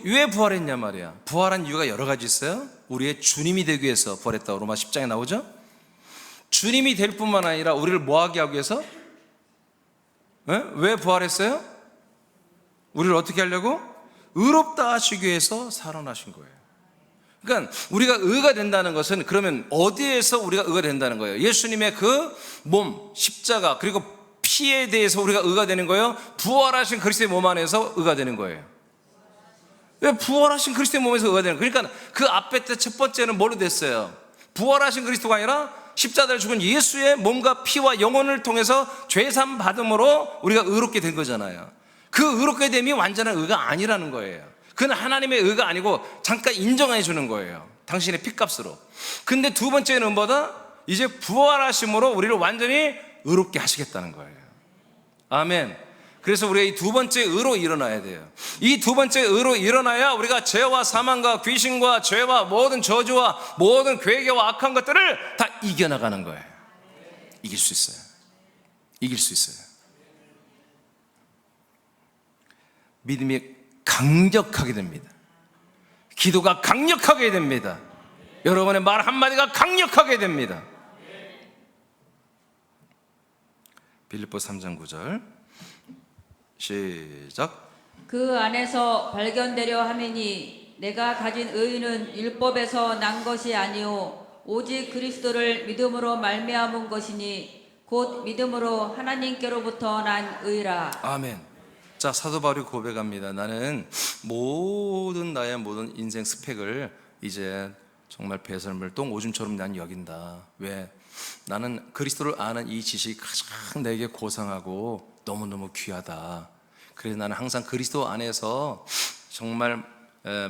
왜 부활했냐 말이야. 부활한 이유가 여러 가지 있어요. 우리의 주님이 되기 위해서 부활했다고 로마 10장에 나오죠. 주님이 될 뿐만 아니라 우리를 뭐하게 하기 위해서? 왜 부활했어요? 우리를 어떻게 하려고? 의롭다 하시기 위해서 살아나신 거예요. 그러니까 우리가 의가 된다는 것은 그러면 어디에서 우리가 의가 된다는 거예요? 예수님의 그 몸, 십자가, 그리고 피 피에 대해서 우리가 의가 되는 거예요? 부활하신 그리스도의 몸 안에서 의가 되는 거예요. 왜 부활하신 그리스도의 몸에서 의가 되는 거예요? 그러니까 그 앞에 때 첫 번째는 뭘로 됐어요? 부활하신 그리스도가 아니라 십자가를 죽은 예수의 몸과 피와 영혼을 통해서 죄산 받음으로 우리가 의롭게 된 거잖아요. 그 의롭게 됨이 완전한 의가 아니라는 거예요. 그건 하나님의 의가 아니고 잠깐 인정해 주는 거예요. 당신의 피값으로. 근데 두 번째는 뭐다? 이제 부활하심으로 우리를 완전히 의롭게 하시겠다는 거예요. 아멘. 그래서 우리가 이 두 번째 의로 일어나야 돼요. 이 두 번째 의로 일어나야 우리가 죄와 사망과 귀신과 죄와 모든 저주와 모든 괴계와 악한 것들을 다 이겨나가는 거예요. 이길 수 있어요. 이길 수 있어요. 믿음이 강력하게 됩니다. 기도가 강력하게 됩니다. 여러분의 말 한마디가 강력하게 됩니다. 빌립보 3장 9절 시작. 그 안에서 발견되려 함이니 내가 가진 의는 율법에서 난 것이 아니요 오직 그리스도를 믿음으로 말미암은 것이니 곧 믿음으로 하나님께로부터 난 의라. 아멘. 자, 사도 바울이 고백합니다. 나는 나의 모든 인생 스펙을 이제 정말 배설물 똥 오줌처럼 난 여긴다. 왜? 나는 그리스도를 아는 이 지식이 가장 내게 고상하고 너무너무 귀하다. 그래서 나는 항상 그리스도 안에서 정말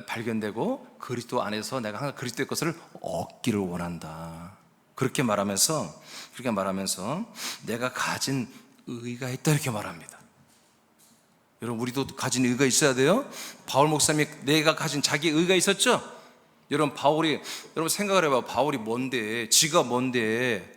발견되고 그리스도 안에서 내가 항상 그리스도의 것을 얻기를 원한다. 그렇게 말하면서 내가 가진 의가 있다 이렇게 말합니다. 여러분, 우리도 가진 의가 있어야 돼요. 바울 목사님이 내가 가진 자기 의가 있었죠. 여러분, 여러분 생각을 해봐. 바울이 뭔데? 지가 뭔데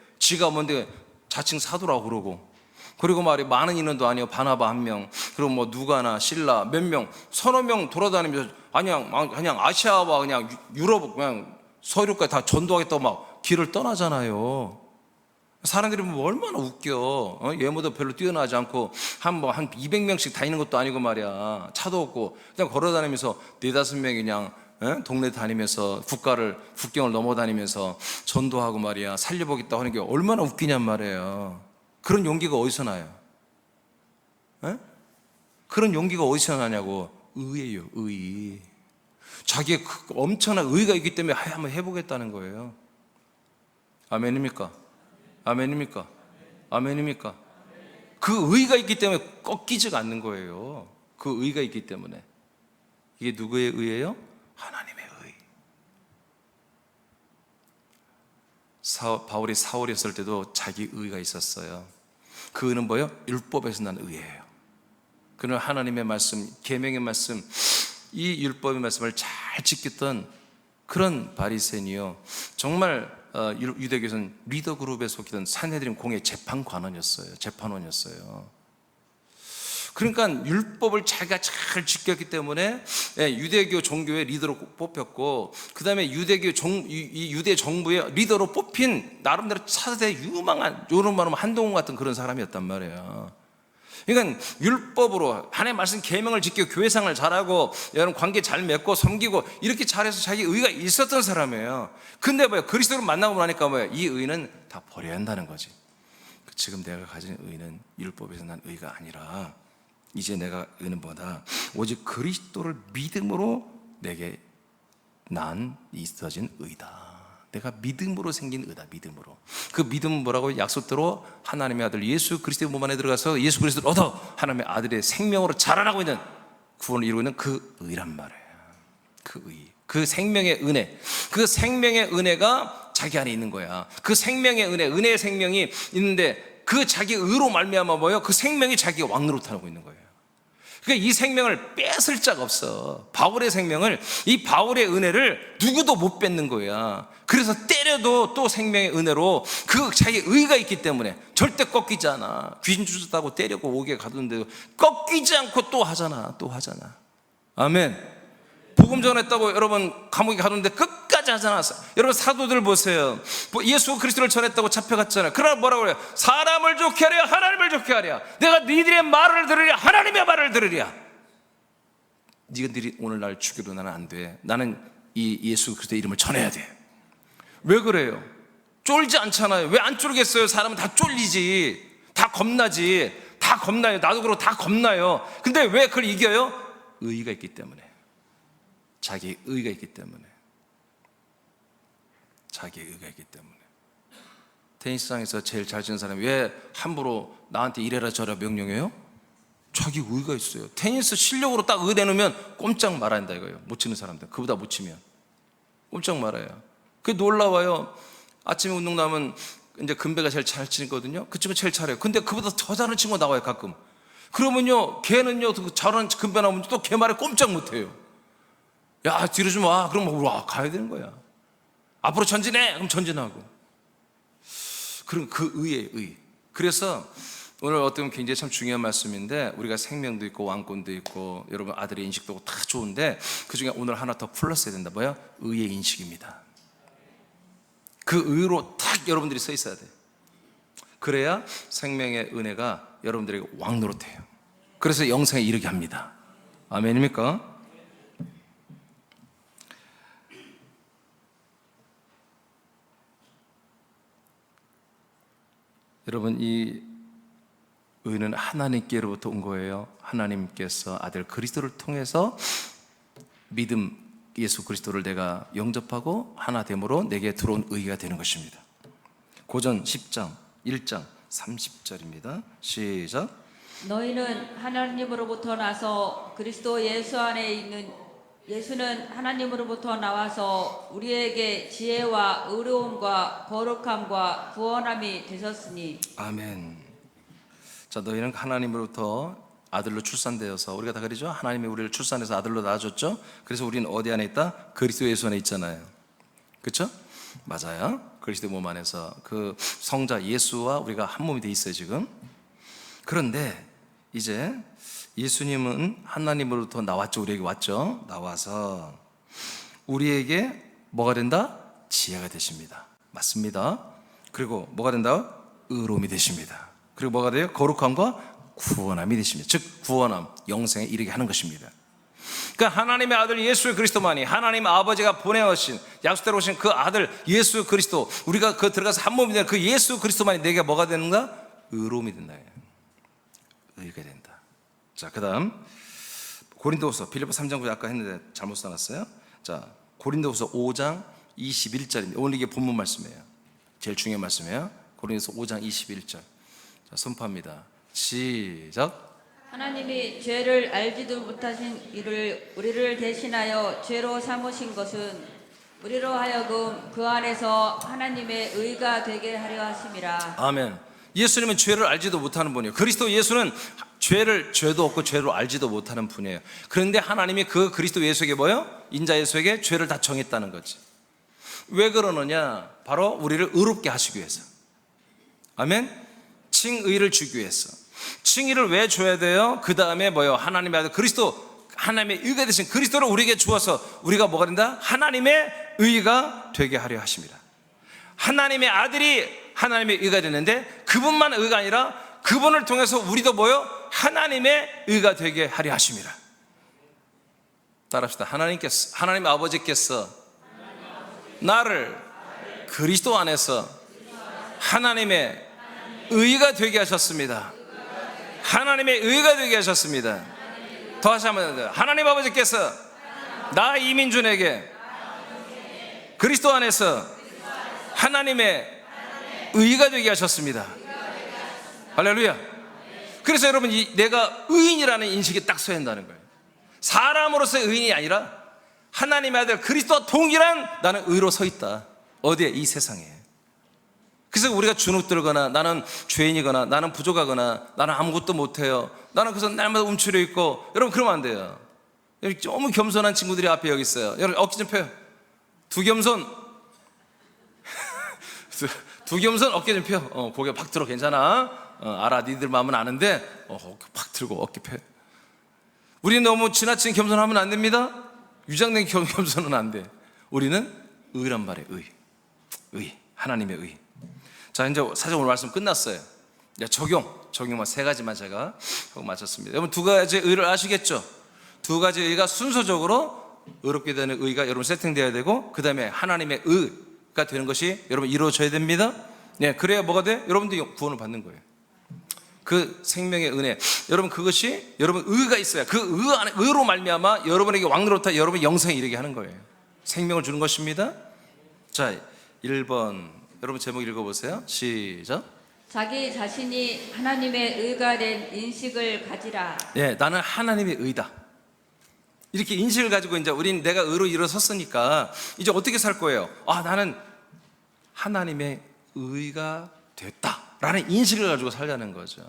자칭 사도라고 그러고, 그리고 말이 많은 인원도 아니요 바나바 1명, 그리고 뭐 누가나 실라 몇 명, 서너 명 돌아다니면서 그냥 아시아와 그냥 유럽 그냥 서유럽까지 다 전도하겠다고 막 길을 떠나잖아요. 사람들이 보면 얼마나 웃겨. 외모도 별로 뛰어나지 않고 한 200명씩 다니는 것도 아니고 말이야. 차도 없고 그냥 걸어다니면서 4-5명이 그냥 동네 다니면서 국경을 넘어다니면서 전도하고 말이야. 살려보겠다 하는 게 얼마나 웃기냔 말이에요. 그런 용기가 어디서 나요? 그런 용기가 어디서 나냐고. 의예요, 의. 자기의 엄청난 의가 있기 때문에 한번 해보겠다는 거예요. 아멘입니까? 아멘입니까? 아멘입니까? 그 의가 있기 때문에 꺾이지가 않는 거예요. 그 의가 있기 때문에. 이게 누구의 의예요? 하나님의 의. 바울이 사울이었을 때도 자기 의가 있었어요. 그 의는 뭐예요? 율법에서 난 의예요. 그는 하나님의 말씀, 계명의 말씀, 이 율법의 말씀을 잘 지켰던 그런 바리새인이요, 정말 유대교에서는 리더 그룹에 속했던 산헤드린 공의 재판원이었어요. 그러니까 율법을 자기가 잘 지켰기 때문에 유대교 종교의 리더로 뽑혔고, 그 다음에 유대 정부의 리더로 뽑힌 나름대로 차세대 유망한, 요런 말하면 한동훈 같은 그런 사람이었단 말이에요. 그러니까 율법으로 하나님의 말씀 계명을 지키고 교회생활 잘하고 여러분 관계 잘 맺고 섬기고 이렇게 잘해서 자기 의가 있었던 사람이에요. 근데 뭐야, 그리스도를 만나고 나니까 뭐야, 이 의는 다 버려야 한다는 거지. 지금 내가 가진 의는 율법에서 난 의가 아니라 이제 내가 의는 뭐다? 오직 그리스도를 믿음으로 내게 난 있어진 의다. 내가 믿음으로 생긴 의다. 믿음으로. 그 믿음은 뭐라고? 약속대로 하나님의 아들 예수 그리스도의 몸 안에 들어가서 예수 그리스도를 얻어 하나님의 아들의 생명으로 자라나고 있는, 구원을 이루고 있는 그 의란 말이에요. 그 의, 그 생명의 은혜, 그 생명의 은혜가 자기 안에 있는 거야. 그 생명의 은혜의 생명이 있는데 그 자기 의로 말미암아 뭐예요? 그 생명이 자기가 왕노릇하고 있는 거예요. 그러니까 이 생명을 뺏을 자가 없어. 바울의 생명을, 이 바울의 은혜를 누구도 못 뺏는 거야. 그래서 때려도 또 생명의 은혜로 그 자기 의가 있기 때문에 절대 꺾이지 않아. 귀신 주셨다고 때리고 오게 가두는데 꺾이지 않고 또 하잖아. 아멘. 복음 전했다고 여러분 감옥에 가두는데 끝까지 하잖아. 여러분 사도들 보세요. 예수 그리스도를 전했다고 잡혀갔잖아요. 그러나 뭐라고 그래요? 사람을 좋게 하랴 하나님을 좋게 하랴. 내가 니들의 말을 들으랴 하나님의 말을 들으랴. 니들이 오늘 날 죽여도 나는 안 돼. 나는 이 예수 그리스도의 이름을 전해야 돼. 왜 그래요? 쫄지 않잖아요. 왜 안 쫄겠어요? 사람은 다 쫄리지, 다 겁나지. 다 겁나요. 나도 그러고 다 겁나요. 근데 왜 그걸 이겨요? 의의가 있기 때문에. 자기 의의가 있기 때문에. 자기 의의가 있기 때문에. 테니스장에서 제일 잘 치는 사람이 왜 함부로 나한테 이래라 저래라 명령해요? 자기 의의가 있어요. 테니스 실력으로 딱 의 내놓으면 꼼짝 말아야 한다 이거예요. 못 치는 사람들. 그보다 못 치면 꼼짝 말아요. 그게 놀라워요. 아침에 운동 나면 이제 금배가 제일 잘 치거든요. 그 친구 제일 잘해요. 근데 그보다 더 잘하는 친구가 나와요 가끔. 그러면요 걔는요 잘하는 금배 나오면 또 걔 말에 꼼짝 못해요. 야 뒤로 좀 와. 그럼 와 가야 되는 거야. 앞으로 전진해. 그럼 전진하고. 그럼 그 의의 의. 그래서 오늘 어떻게 보면 굉장히 참 중요한 말씀인데, 우리가 생명도 있고 왕권도 있고 여러분 아들의 인식도 다 좋은데 그 중에 오늘 하나 더 플러스 해야 된다. 뭐야? 의의 인식입니다. 그 의로 딱 여러분들이 서 있어야 돼요. 그래야 생명의 은혜가 여러분들에게 왕 노릇해요. 그래서 영생에 이르게 합니다. 아멘입니까? 여러분 이 의는 하나님께로부터 온 거예요. 하나님께서 아들 그리스도를 통해서 믿음 예수 그리스도를 내가 영접하고 하나 됨으로 내게 들어온 의가 되는 것입니다. 고전 10장 1장 30절입니다. 시작. 너희는 하나님으로부터 나서 그리스도 예수 안에 있는 예수는 하나님으로부터 나와서 우리에게 지혜와 의로움과 거룩함과 구원함이 되셨으니. 아멘. 자, 너희는 하나님으로부터 아들로 출산되어서, 우리가 다 그러죠? 하나님이 우리를 출산해서 아들로 낳아줬죠? 그래서 우리는 어디 안에 있다? 그리스도 예수 안에 있잖아요. 그렇죠? 맞아요. 그리스도 몸 안에서 그 성자 예수와 우리가 한 몸이 돼 있어요 지금. 그런데 이제 예수님은 하나님으로부터 나왔죠. 우리에게 왔죠. 나와서 우리에게 뭐가 된다? 지혜가 되십니다. 맞습니다. 그리고 뭐가 된다? 의로움이 되십니다. 그리고 뭐가 돼요? 거룩함과 구원함이 되십니다. 즉 구원함, 영생에 이르게 하는 것입니다. 그러니까 하나님의 아들 예수 그리스도만이, 하나님 아버지가 보내오신 약속대로 오신 그 아들 예수 그리스도, 우리가 그 들어가서 한 몸이 되는 그 예수 그리스도만이 내게 뭐가 되는가? 의로움이 된다. 의가 된다. 자, 그 다음 고린도후서, 빌립보 3장 9절 아까 했는데 잘못 써놨어요. 자, 고린도후서 5장 21절입니다. 오늘 이게 본문 말씀이에요. 제일 중요한 말씀이에요. 고린도후서 5장 21절. 자, 선포합니다. 시작. 하나님이 죄를 알지도 못하신 이를 우리를 대신하여 죄로 삼으신 것은 우리로 하여금 그 안에서 하나님의 의가 되게 하려 하심이라. 아멘. 예수님은 죄를 알지도 못하는 분이에요. 그리스도 예수는 죄도 없고 죄를 알지도 못하는 분이에요. 그런데 하나님이 그 그리스도 예수에게 뭐예요? 인자 예수에게 죄를 다 정했다는 거지. 왜 그러느냐? 바로 우리를 의롭게 하시기 위해서. 아멘. 칭의를 주기 위해서. 칭의를 왜 줘야 돼요? 그 다음에 뭐예요? 하나님의 아들 그리스도, 하나님의 의가 되신 그리스도를 우리에게 주어서 우리가 뭐가 된다? 하나님의 의가 되게 하려 하십니다. 하나님의 아들이 하나님의 의가 되는데 그분만 의가 아니라 그분을 통해서 우리도 뭐요? 하나님의 의가 되게 하려 하십니다. 따라합시다. 하나님 아버지께서 나를 그리스도 안에서 하나님의 의가 되게 하셨습니다. 하나님의 의가 되게 하셨습니다. 더 하시 한번 해요. 하나님 아버지께서 나 이민준에게 그리스도 안에서 하나님의 의가 되게 하셨습니다. 할렐루야. 그래서 여러분 내가 의인이라는 인식이 딱 서야 한다는 거예요. 사람으로서의 의인이 아니라 하나님의 아들 그리스도와 동일한 나는 의로 서 있다. 어디에? 이 세상에. 그래서 우리가 주눅들거나 나는 죄인이거나 나는 부족하거나 나는 아무것도 못해요, 나는 그래서 날마다 움츠려 있고, 여러분 그러면 안 돼요. 여기 너무 겸손한 친구들이 앞에 여기 있어요. 여러분 어깨 좀 펴요. 두 겸손 두 겸손 어깨 좀 펴. 고개 팍 들어. 괜찮아. 알아. 니들 마음은 아는데 어깨 팍 들고 어깨 펴. 우리는 너무 지나친 겸손하면 안 됩니다. 유장된 겸손은 안 돼. 우리는 의란 말이에요. 의. 하나님의 의. 자, 이제 사실 오늘 말씀 끝났어요. 이제 적용만 세 가지만 제가 하고 마쳤습니다. 여러분 두 가지 의를 아시겠죠? 두 가지 의가 순서적으로 의롭게 되는 의가 여러분 세팅되어야 되고, 그 다음에 하나님의 의가 되는 것이 여러분 이루어져야 됩니다. 네, 그래야 뭐가 돼? 여러분들이 구원을 받는 거예요. 그 생명의 은혜. 여러분 그것이 여러분 의가 있어야 그 의 안에 의로 말미암아 여러분에게 왕노릇하 여러분 영생에 이르게 하는 거예요. 생명을 주는 것입니다. 자, 1번 여러분 제목 읽어보세요. 시작. 자기 자신이 하나님의 의가 된 인식을 가지라. 예, 나는 하나님의 의다. 이렇게 인식을 가지고 이제 우린 내가 의로 일어섰으니까 이제 어떻게 살 거예요? 아, 나는 하나님의 의가 됐다라는 인식을 가지고 살자는 거죠.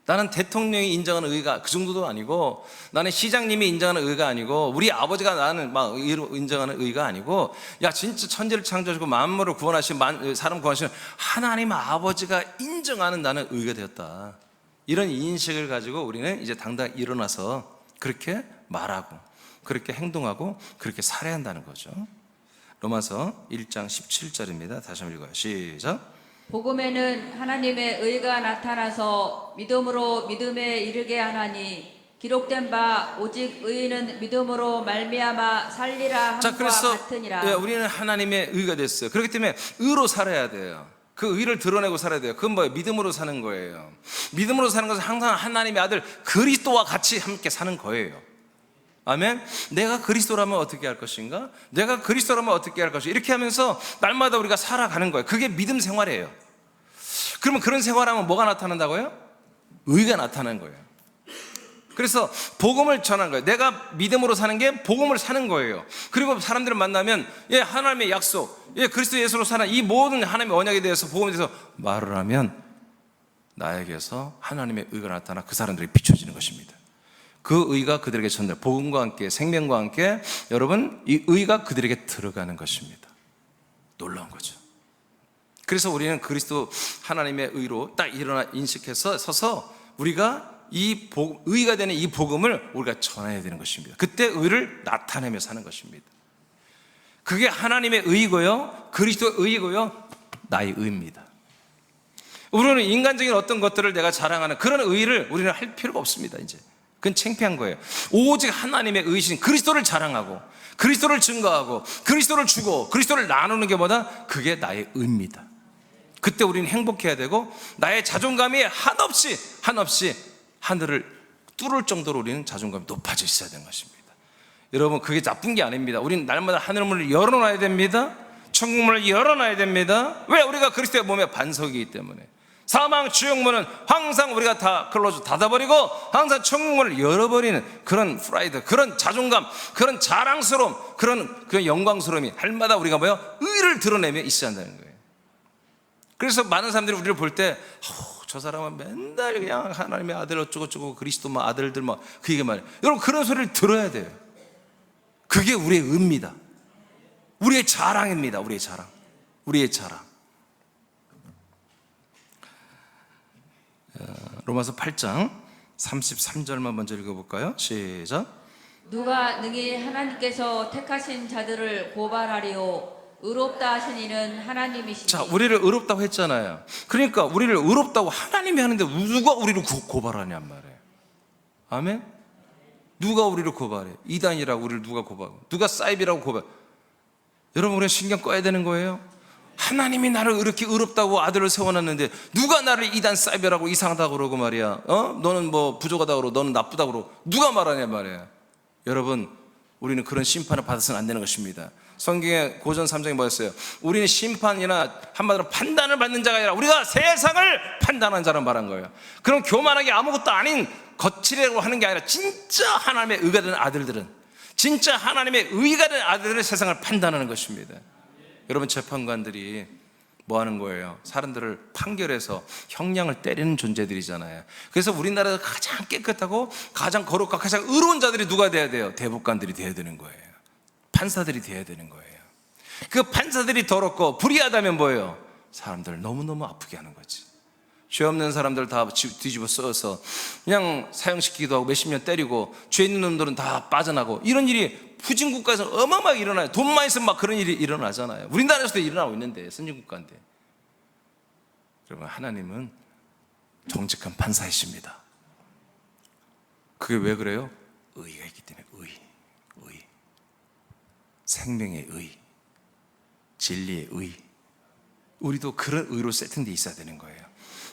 나는 대통령이 인정하는 의가 그 정도도 아니고, 나는 시장님이 인정하는 의가 아니고, 우리 아버지가 나는 막 의로 인정하는 의가 아니고, 야 진짜 천지를 창조하시고 만물을 구원하신 사람 구원하시는 하나님 아버지가 인정하는 나는 의가 되었다. 이런 인식을 가지고 우리는 이제 당당히 일어나서 그렇게 말하고 그렇게 행동하고 그렇게 살아야 한다는 거죠. 로마서 1장 17절입니다. 다시 한번 읽어요. 시작. 복음에는 하나님의 의가 나타나서 믿음으로 믿음에 이르게 하나니 기록된 바 오직 의인은 믿음으로 말미암아 살리라 자, 함과 그래서 같으니라. 예, 우리는 하나님의 의가 됐어요. 그렇기 때문에 의로 살아야 돼요. 그 의를 드러내고 살아야 돼요. 그건 뭐예요? 믿음으로 사는 거예요. 믿음으로 사는 것은 항상 하나님의 아들 그리스도와 같이 함께 사는 거예요. 아멘. 내가 그리스도라면 어떻게 할 것인가? 내가 그리스도라면 어떻게 할 것인가? 이렇게 하면서 날마다 우리가 살아가는 거예요. 그게 믿음 생활이에요. 그러면 그런 생활하면 뭐가 나타난다고요? 의가 나타나는 거예요. 그래서 복음을 전하는 거예요. 내가 믿음으로 사는 게 복음을 사는 거예요. 그리고 사람들을 만나면 예, 하나님의 약속, 예, 그리스도 예수로 사는 이 모든 하나님의 언약에 대해서 복음에 대해서 말을 하면 나에게서 하나님의 의가 나타나 그 사람들에게 비춰지는 것입니다. 그 의가 그들에게 전달, 복음과 함께 생명과 함께 여러분 이 의가 그들에게 들어가는 것입니다. 놀라운 거죠. 그래서 우리는 그리스도 하나님의 의로 딱 일어나 인식해서 서서 우리가 이 의가 되는 이 복음을 우리가 전해야 되는 것입니다. 그때 의를 나타내며 사는 것입니다. 그게 하나님의 의이고요, 그리스도의 의이고요, 나의 의입니다. 우리는 인간적인 어떤 것들을 내가 자랑하는 그런 의를 우리는 할 필요가 없습니다. 이제 그건 창피한 거예요. 오직 하나님의 의신 그리스도를 자랑하고 그리스도를 증거하고 그리스도를 주고 그리스도를 나누는 게 뭐다? 그게 나의 의입니다. 그때 우리는 행복해야 되고 나의 자존감이 한없이 하늘을 뚫을 정도로 우리는 자존감이 높아져 있어야 되는 것입니다. 여러분 그게 나쁜 게 아닙니다. 우리는 날마다 하늘문을 열어놔야 됩니다. 천국문을 열어놔야 됩니다. 왜? 우리가 그리스도의 몸의 반석이기 때문에. 사망 지옥문은 항상 우리가 다 클로즈 닫아버리고 항상 천국문을 열어버리는 그런 프라이드, 그런 자존감, 그런 자랑스러움, 그런 영광스러움이 날마다 우리가 의를 드러내며 있어야 한다는 거예요. 그래서 많은 사람들이 우리를 볼 때 저 사람은 맨날 그냥 하나님의 아들 어쩌고저쩌고 그리스도 아들들 그 얘기 말이에요. 여러분 그런 소리를 들어야 돼요. 그게 우리의 의입니다. 우리의 자랑입니다. 우리의 자랑. 로마서 8장 33절만 먼저 읽어볼까요? 시작. 누가 능히 하나님께서 택하신 자들을 고발하리요 의롭다 하신 이는 하나님이시니. 자, 우리를 의롭다고 했잖아요. 그러니까 우리를 의롭다고 하나님이 하는데 누가 우리를 고발하냔 말이에요. 아멘? 누가 우리를 고발해? 이단이라고 우리를 누가 고발하고 누가 사이비라고 고발. 여러분 우리가 신경 꺼야 되는 거예요. 하나님이 나를 이렇게 의롭다고 아들을 세워놨는데 누가 나를 이단 사이비라고 이상하다고 그러고 말이야. 너는 부족하다고 그러고 너는 나쁘다고 그러고 누가 말하냐 말이야. 여러분 우리는 그런 심판을 받아서는 안 되는 것입니다. 성경의 고전 3장에 뭐였어요? 우리는 심판이나 한마디로 판단을 받는 자가 아니라 우리가 세상을 판단하는 자라는 말한 거예요. 그럼 교만하게 아무것도 아닌 거칠이라고 하는 게 아니라 진짜 하나님의 의가 된 아들들은, 진짜 하나님의 의가 된 아들들은 세상을 판단하는 것입니다. 여러분 재판관들이 뭐 하는 거예요? 사람들을 판결해서 형량을 때리는 존재들이잖아요. 그래서 우리나라에서 가장 깨끗하고 가장 거룩하고 가장 의로운 자들이 누가 돼야 돼요? 대법관들이 돼야 되는 거예요. 판사들이 돼야 되는 거예요. 그 판사들이 더럽고 불의하다면 뭐예요? 사람들을 너무너무 아프게 하는 거지. 죄 없는 사람들 다 뒤집어 써서 그냥 사형시키기도 하고 몇십 년 때리고 죄 있는 놈들은 다 빠져나고 이런 일이 후진국가에서 어마어마하게 일어나요. 돈 많이 쓰면 막 그런 일이 일어나잖아요. 우리나라에서도 일어나고 있는데, 선진국가인데. 여러분 하나님은 정직한 판사이십니다. 그게 왜 그래요? 의가 있기 때문에. 의, 생명의 의, 진리의 의. 우리도 그런 의로 세팅되어 있어야 되는 거예요.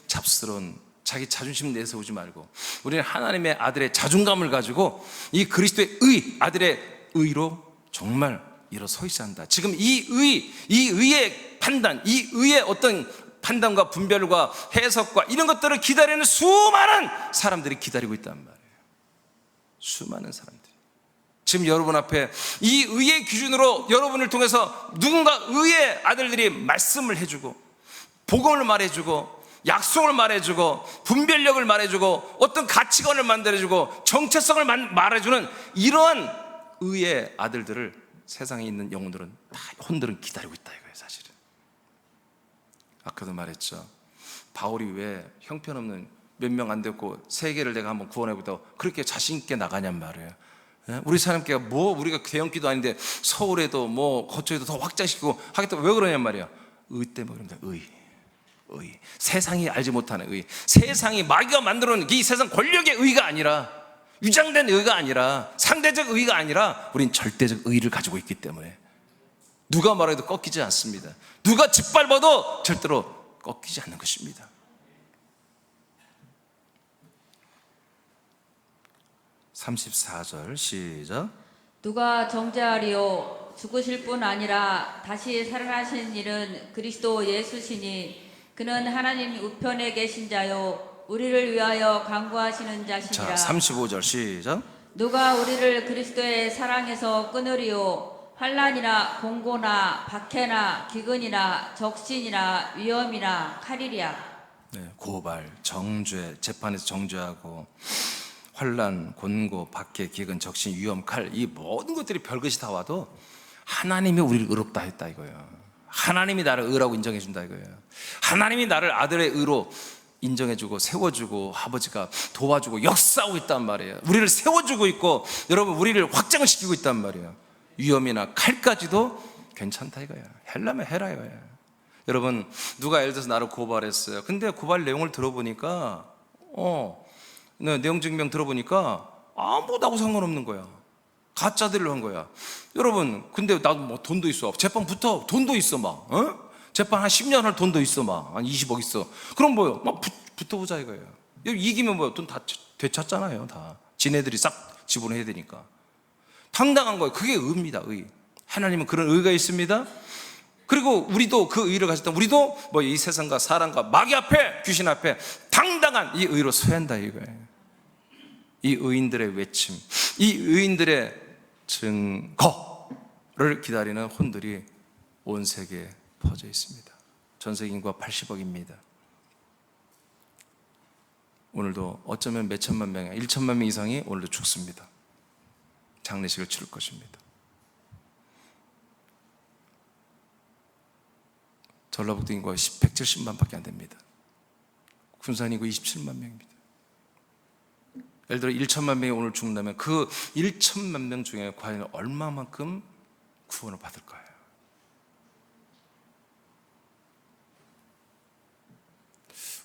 잡스러운 자기 자존심 내세우지 말고 우리는 하나님의 아들의 자존감을 가지고 이 그리스도의 아들의 의로 정말 일어서 있어야 한다. 지금 이 의의 판단, 이 의의 어떤 판단과 분별과 해석과 이런 것들을 기다리는 수많은 사람들이 기다리고 있단 말이에요. 수많은 사람들이. 지금 여러분 앞에 이 의의 기준으로 여러분을 통해서 누군가 의의 아들들이 말씀을 해주고 복음을 말해주고 약속을 말해주고 분별력을 말해주고 어떤 가치관을 만들어주고 정체성을 말해주는 이러한 의의 아들들을 세상에 있는 영혼들은 다 혼들은 기다리고 있다 이거예요. 사실은 아까도 말했죠. 바울이 왜 형편없는 몇 명 안 됐고 세계를 내가 한번 구원해보겠다고 그렇게 자신 있게 나가냔 말이에요. 우리 사람께가 뭐 우리가 대형기도 아닌데 서울에도 뭐 거처에도 더 확장시키고 하겠다고 왜 그러냔 말이야. 의 때문에 그럽니다. 의. 세상이 알지 못하는 의. 세상이 마귀가 만들어놓은 이 세상 권력의 의가 아니라 위장된 의가 아니라 상대적 의가 아니라 우린 절대적 의를 가지고 있기 때문에 누가 말해도 꺾이지 않습니다. 누가 짓밟아도 절대로 꺾이지 않는 것입니다. 34절 시작. 누가 정죄하리요 죽으실 뿐 아니라 다시 살아나신 일은 그리스도 예수시니 그는 하나님 우편에 계신 자요 우리를 위하여 간구하시는 자시니라. 자, 35절 시작. 누가 우리를 그리스도의 사랑에서 끊으리요 환난이나 공고나 박해나 기근이나 적신이나 위험이나 칼이랴. 네, 고발, 정죄, 재판에서 정죄하고 환난, 곤고, 박해, 기근, 적신, 위험, 칼 이 모든 것들이 별것이 다 와도 하나님이 우리를 의롭다 했다 이거예요. 하나님이 나를 의라고 인정해 준다 이거예요. 하나님이 나를 아들의 의로 인정해주고 세워주고 아버지가 도와주고 역사하고 있단 말이에요. 우리를 세워주고 있고 여러분 우리를 확장을 시키고 있단 말이에요. 위험이나 칼까지도 괜찮다 이거예요. 헬라면 해라 이거예요. 여러분 누가 예를 들어서 나를 고발했어요. 근데 고발 내용을 들어보니까 내용 증명 들어보니까 아무것도 상관없는 거야. 가짜들로 한 거야. 여러분 근데 나도 뭐 돈도 있어. 재판부터 돈도 있어 막 재판 한 10년 할 돈도 있어 막 한 20억 있어. 그럼 뭐요? 막 붙어보자 이거예요. 이기면 뭐요? 돈 다 되찾잖아요. 다 지네들이 싹 지불해야 되니까 당당한 거예요. 그게 의입니다. 의. 하나님은 그런 의가 있습니다. 그리고 우리도 그 의를 가졌다. 우리도 뭐 이 세상과 사람과 마귀 앞에 귀신 앞에 당당한 이 의로 서야 한다 이거예요. 이 의인들의 외침, 이 의인들의 증거를 기다리는 혼들이 온 세계에 퍼져 있습니다. 전 세계 인구가 80억입니다. 오늘도 어쩌면 몇 천만 명, 1천만 명 이상이 오늘도 죽습니다. 장례식을 치를 것입니다. 전라북도 인구가 170만 밖에 안 됩니다. 군산 인구 27만 명입니다. 예를 들어 1천만 명이 오늘 죽는다면 그 1천만 명 중에 과연 얼마만큼 구원을 받을까요?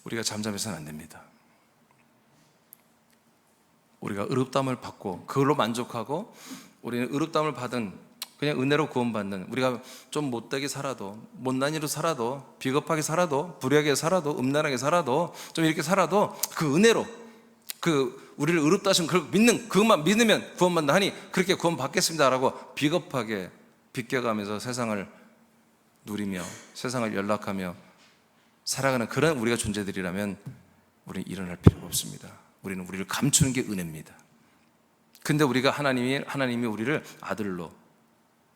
우리가 잠잠해서는 안 됩니다. 우리가 의롭다함을 받고 그걸로 만족하고 우리는 의롭다함을 받은 그냥 은혜로 구원받는 우리가 좀 못되게 살아도 못난이로 살아도 비겁하게 살아도 불의하게 살아도 음란하게 살아도 좀 이렇게 살아도 그 은혜로 그 우리를 의롭다 하신 그걸 믿는 그것만 믿으면 구원받는다 하니 그렇게 구원받겠습니다라고 비겁하게 비껴가면서 세상을 누리며 세상을 연락하며 살아가는 그런 우리가 존재들이라면 우리는 일어날 필요가 없습니다. 우리는 우리를 감추는 게 은혜입니다. 근데 우리가 하나님이 우리를 아들로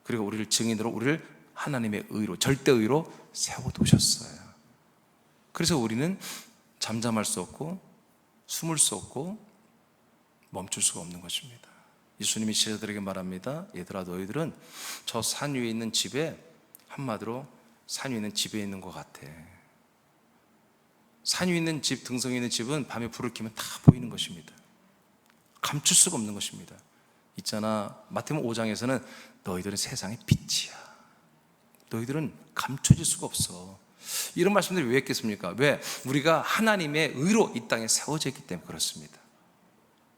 그리고 우리를 증인으로 우리를 하나님의 의로 절대의로 세워두셨어요. 그래서 우리는 잠잠할 수 없고 숨을 수 없고 멈출 수가 없는 것입니다. 예수님이 제자들에게 말합니다. 얘들아 너희들은 저 산 위에 있는 집에 한마디로 산 위에 있는 집에 있는 것 같아. 산 위에 있는 집, 등성에 있는 집은 밤에 불을 켜면 다 보이는 것입니다. 감출 수가 없는 것입니다. 있잖아 마태복음 5장에서는 너희들은 세상의 빛이야. 너희들은 감춰질 수가 없어. 이런 말씀들이 왜 했겠습니까? 왜? 우리가 하나님의 의로 이 땅에 세워져 있기 때문에 그렇습니다.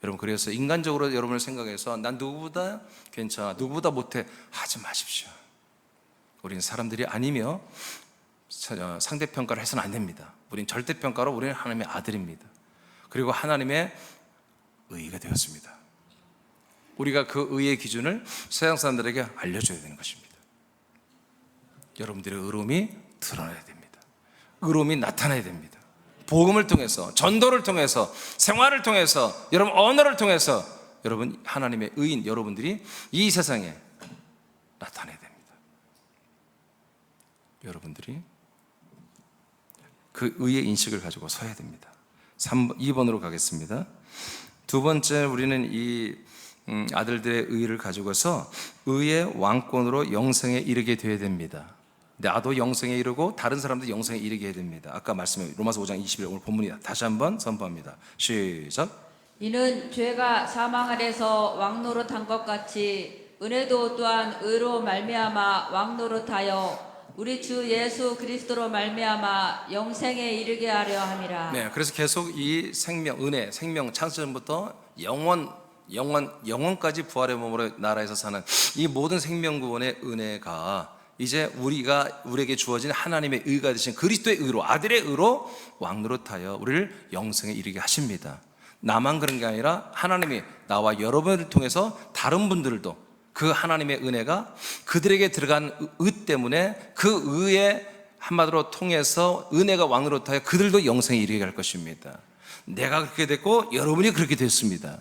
여러분 그래서 인간적으로 여러분을 생각해서 난 누구보다 괜찮아 누구보다 못해 하지 마십시오. 우리는 사람들이 아니며 상대평가를 해서는 안 됩니다. 우리는 절대평가로 우리는 하나님의 아들입니다. 그리고 하나님의 의가 되었습니다. 우리가 그 의의 기준을 세상 사람들에게 알려줘야 되는 것입니다. 여러분들의 의로움이 드러나야 됩니다. 의로움이 나타나야 됩니다. 복음을 통해서, 전도를 통해서, 생활을 통해서, 여러분 언어를 통해서 여러분 하나님의 의인 여러분들이 이 세상에 나타나야 됩니다. 여러분들이 그 의의 인식을 가지고 서야 됩니다. 2번으로 가겠습니다. 두 번째, 우리는 이 아들들의 의를 가지고서 의의 왕권으로 영생에 이르게 되어야 됩니다. 나도 영생에 이르고 다른 사람도 영생에 이르게 해야 됩니다. 아까 말씀해 로마서 5장 21절 오늘 본문이다. 다시 한번 선포합니다. 시작. 이는 죄가 사망 아래서 왕노릇한 것 같이 은혜도 또한 의로 말미암아 왕노릇하여 우리 주 예수 그리스도로 말미암아 영생에 이르게 하려 함이라. 네, 그래서 계속 이 생명, 은혜, 생명 창세전부터 영원까지 부활의 몸으로 나라에서 사는 이 모든 생명 구원의 은혜가 이제 우리에게 주어진 하나님의 의가 되신 그리스도의 의로, 아들의 의로 왕노릇하여 우리를 영생에 이르게 하십니다. 나만 그런 게 아니라 하나님이 나와 여러분을 통해서 다른 분들도 그 하나님의 은혜가 그들에게 들어간 의 때문에 그 의에 한마디로 통해서 은혜가 왕노릇하여 그들도 영생에 이르게 할 것입니다. 내가 그렇게 됐고 여러분이 그렇게 됐습니다.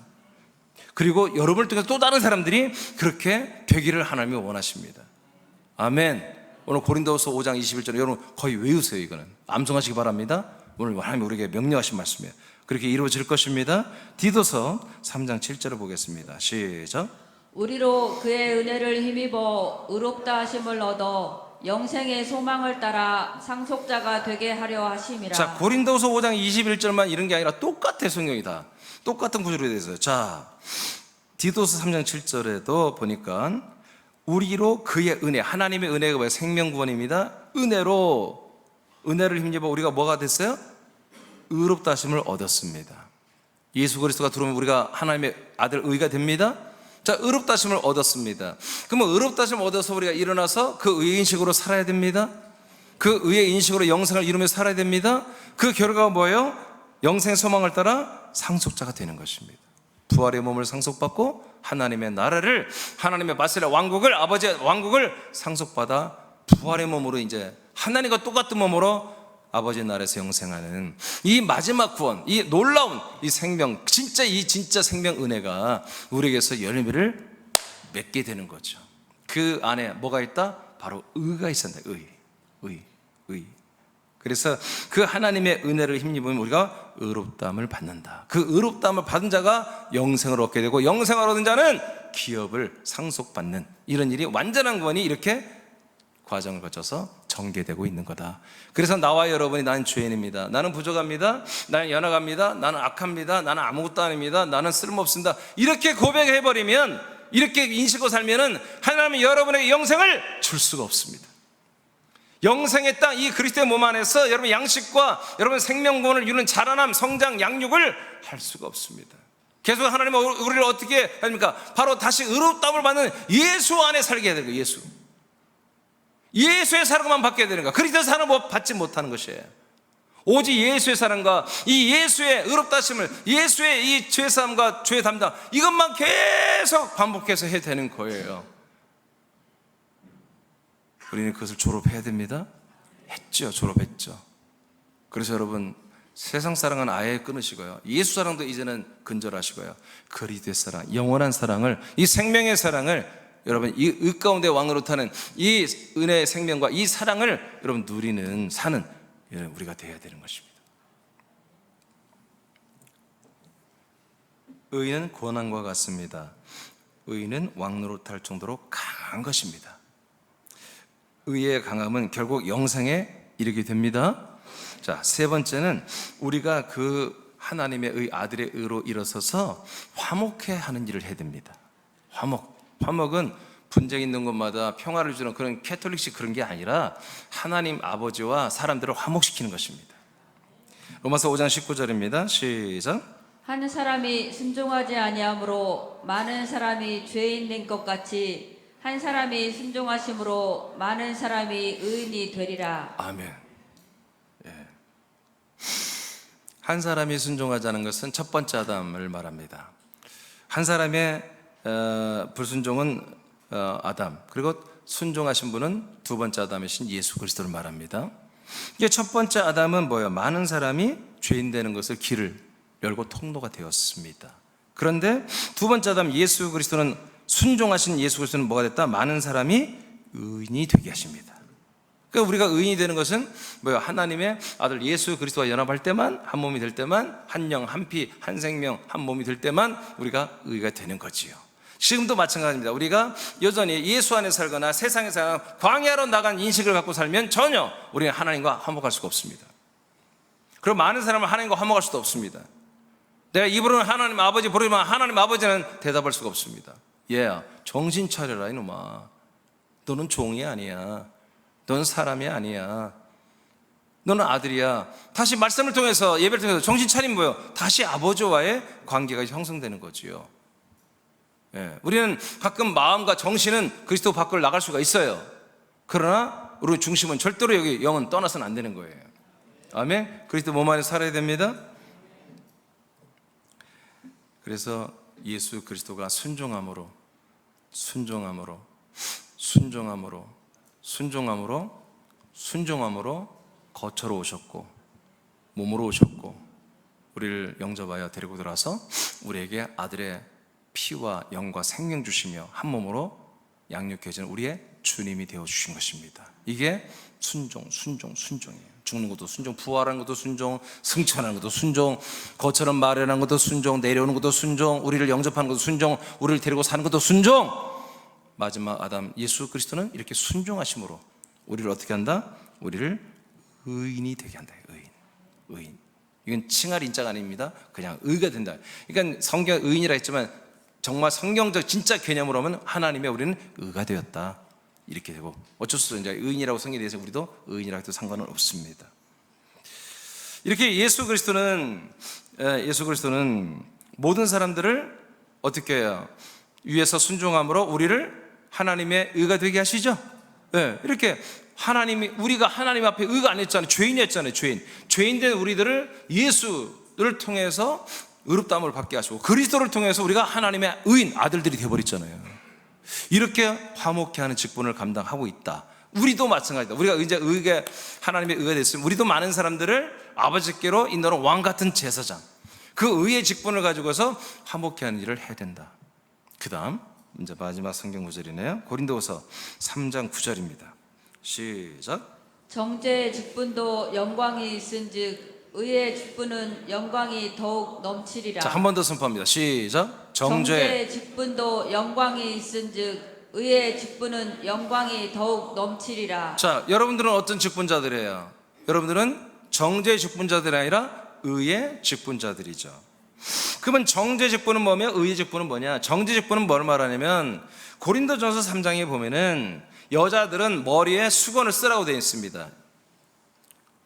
그리고 여러분을 통해서 또 다른 사람들이 그렇게 되기를 하나님이 원하십니다. 아멘. 오늘 고린도후서 5장 21절 여러분 거의 외우세요. 이거는 암송하시기 바랍니다. 오늘 하나님이 우리에게 명령하신 말씀이에요. 그렇게 이루어질 것입니다. 디도서 3장 7절을 보겠습니다. 시작. 우리로 그의 은혜를 힘입어 의롭다 하심을 얻어 영생의 소망을 따라 상속자가 되게 하려 하심이라. 자, 고린도후서 5장 21절만 이런 게 아니라 똑같아. 성경이 다 똑같은 구조로 되어 있어요. 자, 디도서 3장 7절에도 보니까 우리로 그의 은혜, 하나님의 은혜가 뭐예요? 생명구원입니다. 은혜를 힘입어 우리가 뭐가 됐어요? 의롭다 하심을 얻었습니다. 예수 그리스도가 들어오면 우리가 하나님의 아들 의가 됩니다. 자, 의롭다 하심을 얻었습니다. 그러면 의롭다 하심을 얻어서 우리가 일어나서 그 의의 인식으로 살아야 됩니다. 그 의의 인식으로 영생을 이루며 살아야 됩니다. 그 결과가 뭐예요? 영생의 소망을 따라 상속자가 되는 것입니다. 부활의 몸을 상속받고 하나님의 나라를, 하나님의 바셀의 왕국을, 아버지의 왕국을 상속받아 부활의 몸으로 이제 하나님과 똑같은 몸으로 아버지의 나라에서 영생하는 이 마지막 구원, 이 놀라운 이 생명, 진짜 생명 은혜가 우리에게서 열매를 맺게 되는 거죠. 그 안에 뭐가 있다? 바로 의가 있습니다. 의. 그래서 그 하나님의 은혜를 힘입으면 우리가 의롭다함을 받는다. 그 의롭다함을 받은 자가 영생을 얻게 되고 영생을 얻은 자는 기업을 상속받는 이런 일이 완전한 구원이 이렇게 과정을 거쳐서 전개되고 있는 거다. 그래서 나와 여러분이 나는 죄인입니다. 나는 부족합니다. 나는 연약합니다. 나는 악합니다. 나는 아무것도 아닙니다. 나는 쓸모없습니다. 이렇게 고백해버리면, 이렇게 인식하고 살면은 하나님은 여러분에게 영생을 줄 수가 없습니다. 영생의 땅, 이 그리스도의 몸 안에서 여러분 양식과 여러분 생명구원을 이루는 자라남, 성장, 양육을 할 수가 없습니다. 계속 하나님은 우리를 어떻게 합니까? 바로 다시 의롭다함을 받는 예수 안에 살게 해야 되는 거예요. 예수의 사랑만 받게 되는 거야. 그리스도의 사랑을 받지 못하는 것이에요. 오직 예수의 사랑과 이 예수의 의롭다 하심을, 예수의 이 죄사함과 죄 담당, 이것만 계속 반복해서 해야 되는 거예요. 우리는 그것을 졸업해야 됩니다. 했죠. 졸업했죠. 그래서 여러분 세상 사랑은 아예 끊으시고요, 예수 사랑도 이제는 근절하시고요, 그리스도의 사랑, 영원한 사랑을, 이 생명의 사랑을, 여러분 이 의 가운데 왕으로 타는 이 은혜의 생명과 이 사랑을 여러분 누리는, 사는 우리가 되어야 되는 것입니다. 의는 고난과 같습니다. 의는 왕노릇할 정도로 강한 것입니다. 의의 강함은 결국 영생에 이르게 됩니다. 자, 세 번째는 우리가 그 하나님의 의, 아들의 의로 일어서서 화목해 하는 일을 해야 됩니다. 화목은 분쟁 있는 곳마다 평화를 주는 그런 캐톨릭식 그런 게 아니라 하나님 아버지와 사람들을 화목시키는 것입니다. 로마서 5장 19절입니다. 시작. 한 사람이 순종하지 아니함으로 많은 사람이 죄인 된 것 같이 한 사람이 순종하심으로 많은 사람이 의인이 되리라. 아멘. 예. 한 사람이 순종하자는 것은 첫 번째 아담을 말합니다. 한 사람의 불순종은 아담, 그리고 순종하신 분은 두 번째 아담이신 예수 그리스도를 말합니다. 이게 첫 번째 아담은 뭐예요? 많은 사람이 죄인 되는 것을 길을 열고 통로가 되었습니다. 그런데 두 번째 아담 예수 그리스도는, 순종하신 예수 그리스도는 뭐가 됐다? 많은 사람이 의인이 되게 하십니다. 그러니까 우리가 의인이 되는 것은 뭐예요? 하나님의 아들 예수 그리스도와 연합할 때만, 한 몸이 될 때만, 한 영, 한 피, 한 생명, 한 몸이 될 때만 우리가 의가 되는 거지요. 지금도 마찬가지입니다. 우리가 여전히 예수 안에 살거나 세상에 살거나 광야로 나간 인식을 갖고 살면 전혀 우리는 하나님과 화목할 수가 없습니다. 그리고 많은 사람은 하나님과 화목할 수도 없습니다. 내가 입으로는 하나님 아버지 부르지만 하나님 아버지는 대답할 수가 없습니다. 얘야, 정신 차려라 이놈아. 너는 종이 아니야. 너는 사람이 아니야. 너는 아들이야. 다시 말씀을 통해서, 예배를 통해서 정신 차리면 뭐예요? 다시 아버지와의 관계가 형성되는 거지요. 예, 우리는 가끔 마음과 정신은 그리스도 밖으로 나갈 수가 있어요. 그러나 우리 중심은 절대로 여기 영은 떠나서는 안 되는 거예요. 아멘. 그리스도 몸 안에 살아야 됩니다. 그래서 예수 그리스도가 순종함으로 거처로 오셨고 몸으로 오셨고 우리를 영접하여 데리고 들어와서 우리에게 아들의 피와 영과 생명 주시며 한 몸으로 양육해주는 우리의 주님이 되어주신 것입니다. 이게 순종이에요. 죽는 것도 순종, 부활하는 것도 순종, 승천하는 것도 순종, 거처럼 마련하는 것도 순종, 내려오는 것도 순종, 우리를 영접하는 것도 순종, 우리를 데리고 사는 것도 순종. 마지막 아담 예수 그리스도는 이렇게 순종하심으로 우리를 어떻게 한다? 우리를 의인이 되게 한다. 의인. 이건 칭할 인자가 아닙니다. 그냥 의가 된다. 그러니까 성경 의인이라 했지만 정말 성경적 진짜 개념으로 하면 하나님의 우리는 의가 되었다. 이렇게 되고 어쩔 수 없어요. 이제 의인이라고 성경에 대해서 우리도 의인이라고 해도 상관은 없습니다. 이렇게 예수 그리스도는 모든 사람들을 어떻게 해요? 위에서 순종함으로 우리를 하나님의 의가 되게 하시죠. 네, 이렇게 우리가 하나님 앞에 의가 아니었잖아요. 죄인이었잖아요. 죄인된 우리들을 예수를 통해서 의롭다함을 받게 하시고 그리스도를 통해서 우리가 하나님의 의인 아들들이 되어버렸잖아요. 이렇게 화목케 하는 직분을 감당하고 있다. 우리도 마찬가지다. 우리가 이제 하나님의 의가 됐으면 우리도 많은 사람들을 아버지께로 인도하는 왕 같은 제사장, 그 의의 직분을 가지고서 화목케 하는 일을 해야 된다. 그 다음 이제 마지막 성경 구절이네요. 고린도후서 3장 9절입니다. 시작. 정죄의 직분도 영광이 있은즉 의의 직분은 영광이 더욱 넘치리라. 자, 한 번 더 선포합니다. 시작. 정죄의 직분도 영광이 있은즉 의의 직분은 영광이 더욱 넘치리라. 자, 여러분들은 어떤 직분자들이에요? 여러분들은 정죄의 직분자들이 아니라 의의 직분자들이죠. 그러면 정죄 직분은 뭐며 의의 직분은 뭐냐? 정죄 직분은 뭘 말하냐면 고린도전서 3장에 보면은 여자들은 머리에 수건을 쓰라고 되어 있습니다.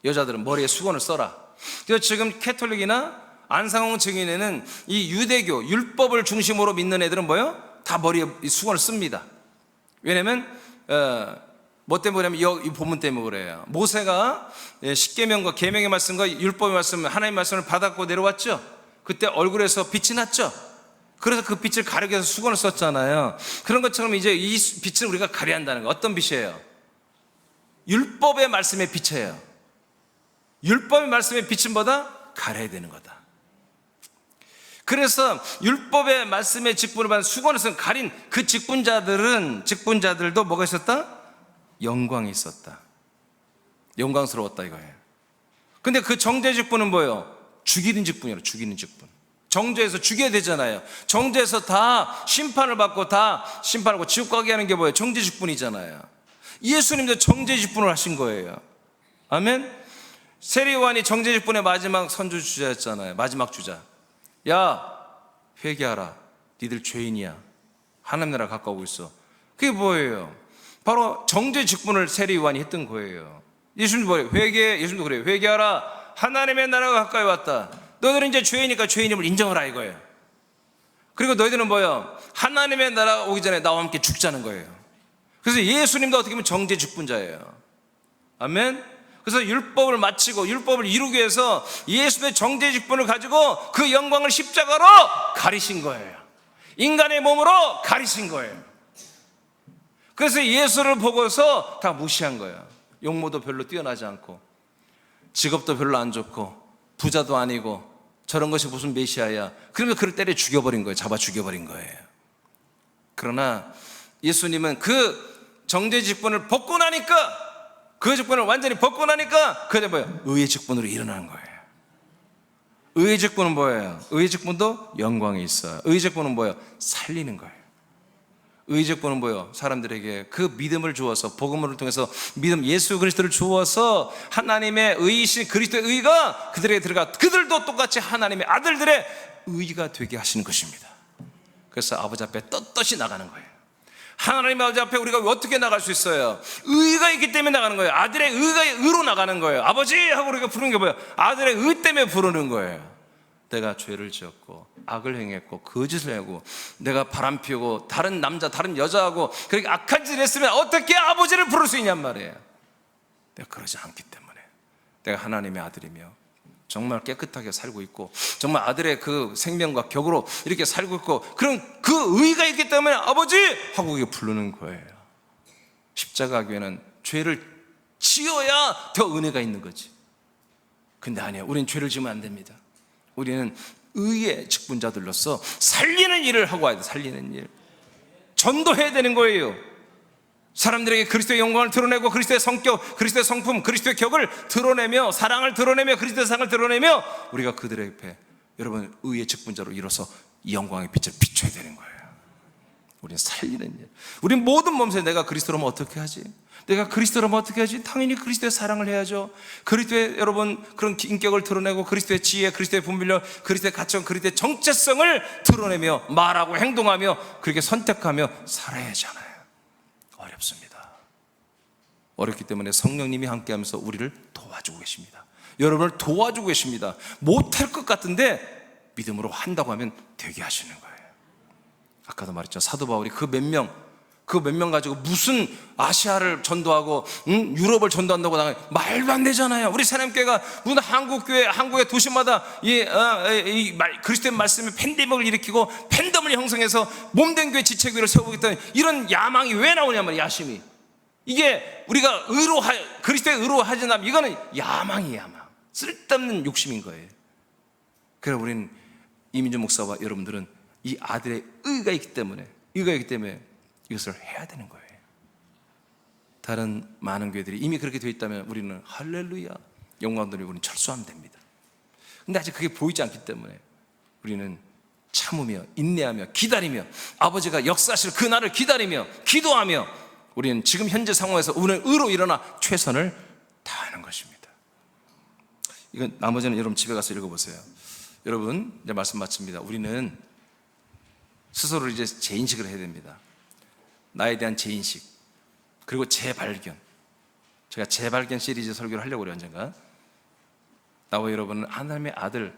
여자들은 머리에 수건을 써라. 그래서 지금 캐톨릭이나 안상홍 증인에는 이 유대교 율법을 중심으로 믿는 애들은 뭐예요? 다 머리에 수건을 씁니다. 왜냐면 뭐 때문에 그러냐면 이 본문 때문에 그래요. 모세가 십계명과 계명의 말씀과 율법의 말씀, 하나님의 말씀을 받았고 내려왔죠. 그때 얼굴에서 빛이 났죠. 그래서 그 빛을 가리기 위해서 수건을 썼잖아요. 그런 것처럼 이제 이 빛을 우리가 가려야 한다는 거예요. 어떤 빛이에요? 율법의 말씀의 빛이에요. 율법의 말씀의 빛은 뭐다? 가려야 되는 거다. 그래서 율법의 말씀의 직분을 받은 수건을 쓴 가린 그 직분자들도 뭐가 있었다? 영광이 있었다. 영광스러웠다 이거예요. 근데 그 정죄 직분은 뭐예요? 죽이는 직분이에요. 죽이는 직분. 정죄해서 죽여야 되잖아요. 정죄해서 다 심판을 받고 다 심판하고 지옥 가게 하는 게 뭐예요? 정죄 직분이잖아요. 예수님도 정죄 직분을 하신 거예요. 아멘. 세례요한이 정죄 직분의 마지막 선주 주자였잖아요. 마지막 주자. 야, 회개하라. 니들 죄인이야. 하나님 나라 가까우고 있어. 그게 뭐예요? 바로 정죄 직분을 세례요한이 했던 거예요. 예수님도 뭐예요? 예수님도 그래요. 회개하라. 하나님의 나라가 가까이 왔다. 너희들은 이제 죄이니까 죄인임을 인정하라 이거예요. 그리고 너희들은 뭐예요? 하나님의 나라가 오기 전에 나와 함께 죽자는 거예요. 그래서 예수님도 어떻게 보면 정죄 직분자예요. 아멘. 그래서 율법을 마치고 율법을 이루기 위해서 예수의 정죄 직분을 가지고 그 영광을 십자가로 가리신 거예요. 인간의 몸으로 가리신 거예요. 그래서 예수를 보고서 다 무시한 거예요. 용모도 별로 뛰어나지 않고 직업도 별로 안 좋고 부자도 아니고 저런 것이 무슨 메시아야. 그러면서 그를 때려 죽여버린 거예요. 잡아 죽여버린 거예요. 그러나 예수님은 그 정죄 직분을 벗고 나니까, 그 직분을 완전히 벗고 나니까 그게 뭐예요? 의의 직분으로 일어나는 거예요. 의의 직분은 뭐예요? 의의 직분도 영광이 있어요. 의의 직분은 뭐예요? 살리는 거예요. 의의 직분은 뭐예요? 사람들에게 그 믿음을 주어서, 복음을 통해서 믿음, 예수 그리스도를 주어서 하나님의 의이신 그리스도의 의가 그들에게 들어가 그들도 똑같이 하나님의 아들들의 의가 되게 하시는 것입니다. 그래서 아버지 앞에 떳떳이 나가는 거예요. 하나님 아버지 앞에 우리가 어떻게 나갈 수 있어요? 의가 있기 때문에 나가는 거예요. 아들의 의로 나가는 거예요. 아버지 하고 우리가 부르는 게 뭐예요? 아들의 의 때문에 부르는 거예요. 내가 죄를 지었고 악을 행했고 거짓을 하고 내가 바람 피우고 다른 남자 다른 여자하고 그렇게 악한 짓을 했으면 어떻게 아버지를 부를 수 있냔 말이에요. 내가 그러지 않기 때문에 내가 하나님의 아들이며 정말 깨끗하게 살고 있고 정말 아들의 그 생명과 격으로 이렇게 살고 있고, 그럼 그 의가 있기 때문에 아버지 하고 이게 부르는 거예요. 십자가 교회는 죄를 지어야 더 은혜가 있는 거지. 근데 아니에요. 우리는 죄를 지으면 안 됩니다. 우리는 의의 직분자들로서 살리는 일을 하고 와야 돼. 살리는 일, 전도해야 되는 거예요. 사람들에게 그리스도의 영광을 드러내고 그리스도의 성격, 그리스도의 성품, 그리스도의 격을 드러내며 사랑을 드러내며 그리스도의 사랑을 드러내며 우리가 그들의 옆에 여러분 의의 직분자로 일어서 이 영광의 빛을 비춰야 되는 거예요. 우리는 살리는 일. 우리는 모든 몸새 내가 그리스도라면 어떻게 하지? 내가 그리스도라면 어떻게 하지? 당연히 그리스도의 사랑을 해야죠. 그리스도의 여러분 그런 인격을 드러내고 그리스도의 지혜, 그리스도의 분별력, 그리스도의 가치관, 그리스도의 정체성을 드러내며 말하고 행동하며 그렇게 선택하며 살아야지 않아요. 어렵습니다. 어렵기 때문에 성령님이 함께하면서 우리를 도와주고 계십니다. 여러분을 도와주고 계십니다. 못할 것 같은데 믿음으로 한다고 하면 되게 하시는 거예요. 아까도 말했죠. 사도 바울이 그 몇 명 가지고 무슨 아시아를 전도하고 유럽을 전도한다고 나가요. 말도 안 되잖아요. 우리 새남교회가 무슨 한국교회, 한국의 도시마다 그리스도의 말씀의 팬데믹을 일으키고 팬덤을 형성해서 몸된 교회 지체교회를 세우겠다는 이런 야망이 왜 나오냐면, 야심이. 이게 우리가 그리스도의 의로 하지 않으면 이거는 야망이에요. 야망. 쓸데없는 욕심인 거예요. 그래서 우리는 이민주 목사와 여러분들은 이 아들의 의가 있기 때문에 이것을 해야 되는 거예요. 다른 많은 교회들이 이미 그렇게 되어 있다면 우리는 할렐루야, 영광 돌리고 우리는 철수하면 됩니다. 근데 아직 그게 보이지 않기 때문에 우리는 참으며 인내하며 기다리며 아버지가 역사하실 그 날을 기다리며 기도하며 우리는 지금 현재 상황에서 오늘 의로 일어나 최선을 다하는 것입니다. 이건 나머지는 여러분 집에 가서 읽어보세요. 여러분 이제 말씀 마칩니다. 우리는 스스로 이제 재인식을 해야 됩니다. 나에 대한 재인식, 그리고 재발견. 제가 재발견 시리즈 설교를 하려고 그래요. 언젠가. 나와 여러분은 하나님의 아들,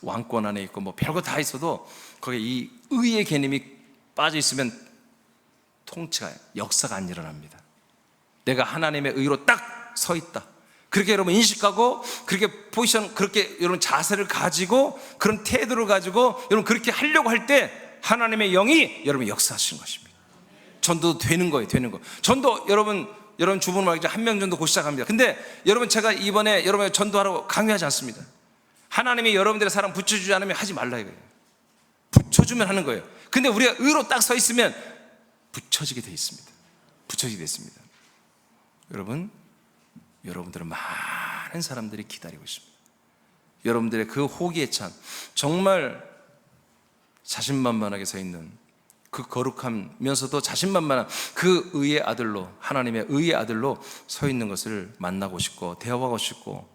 왕권 안에 있고 뭐 별거 다 있어도 거기에 이 의의 개념이 빠져 있으면 통치가, 역사가 안 일어납니다. 내가 하나님의 의로 딱 서 있다, 그렇게 여러분 인식하고 그렇게 포지션, 그렇게 여러분 자세를 가지고 그런 태도를 가지고 여러분 그렇게 하려고 할 때 하나님의 영이 여러분 역사하시는 것입니다. 전도 되는 거예요. 되는 거. 전도 여러분 주부는 말이죠. 1명 정도 곧 시작합니다. 근데 여러분 제가 이번에 여러분 전도하라고 강요하지 않습니다. 하나님이 여러분들의 사랑 붙여주지 않으면 하지 말라 이거예요. 붙여주면 하는 거예요. 근데 우리가 의로 딱 서 있으면 붙여지게 돼 있습니다. 붙여지게 돼 있습니다. 여러분들은 많은 사람들이 기다리고 있습니다. 여러분들의 그 호기에 찬, 정말 자신만만하게 서 있는 그 거룩하면서도 자신만만한 그 의의 아들로, 하나님의 의의 아들로 서 있는 것을 만나고 싶고 대화하고 싶고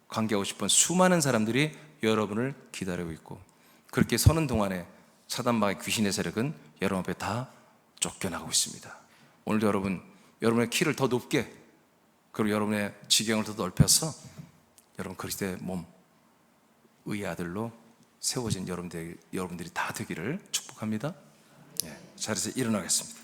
관계하고 싶은 수많은 사람들이 여러분을 기다리고 있고, 그렇게 서는 동안에 사단마귀 귀신의 세력은 여러분 앞에 다 쫓겨나고 있습니다. 오늘도 여러분의 키를 더 높게, 그리고 여러분의 지경을 더 넓혀서 여러분 그리스도의 몸, 의의 아들로 세워진 여러분들이 다 되기를 축복합니다. 자리에서 일어나겠습니다.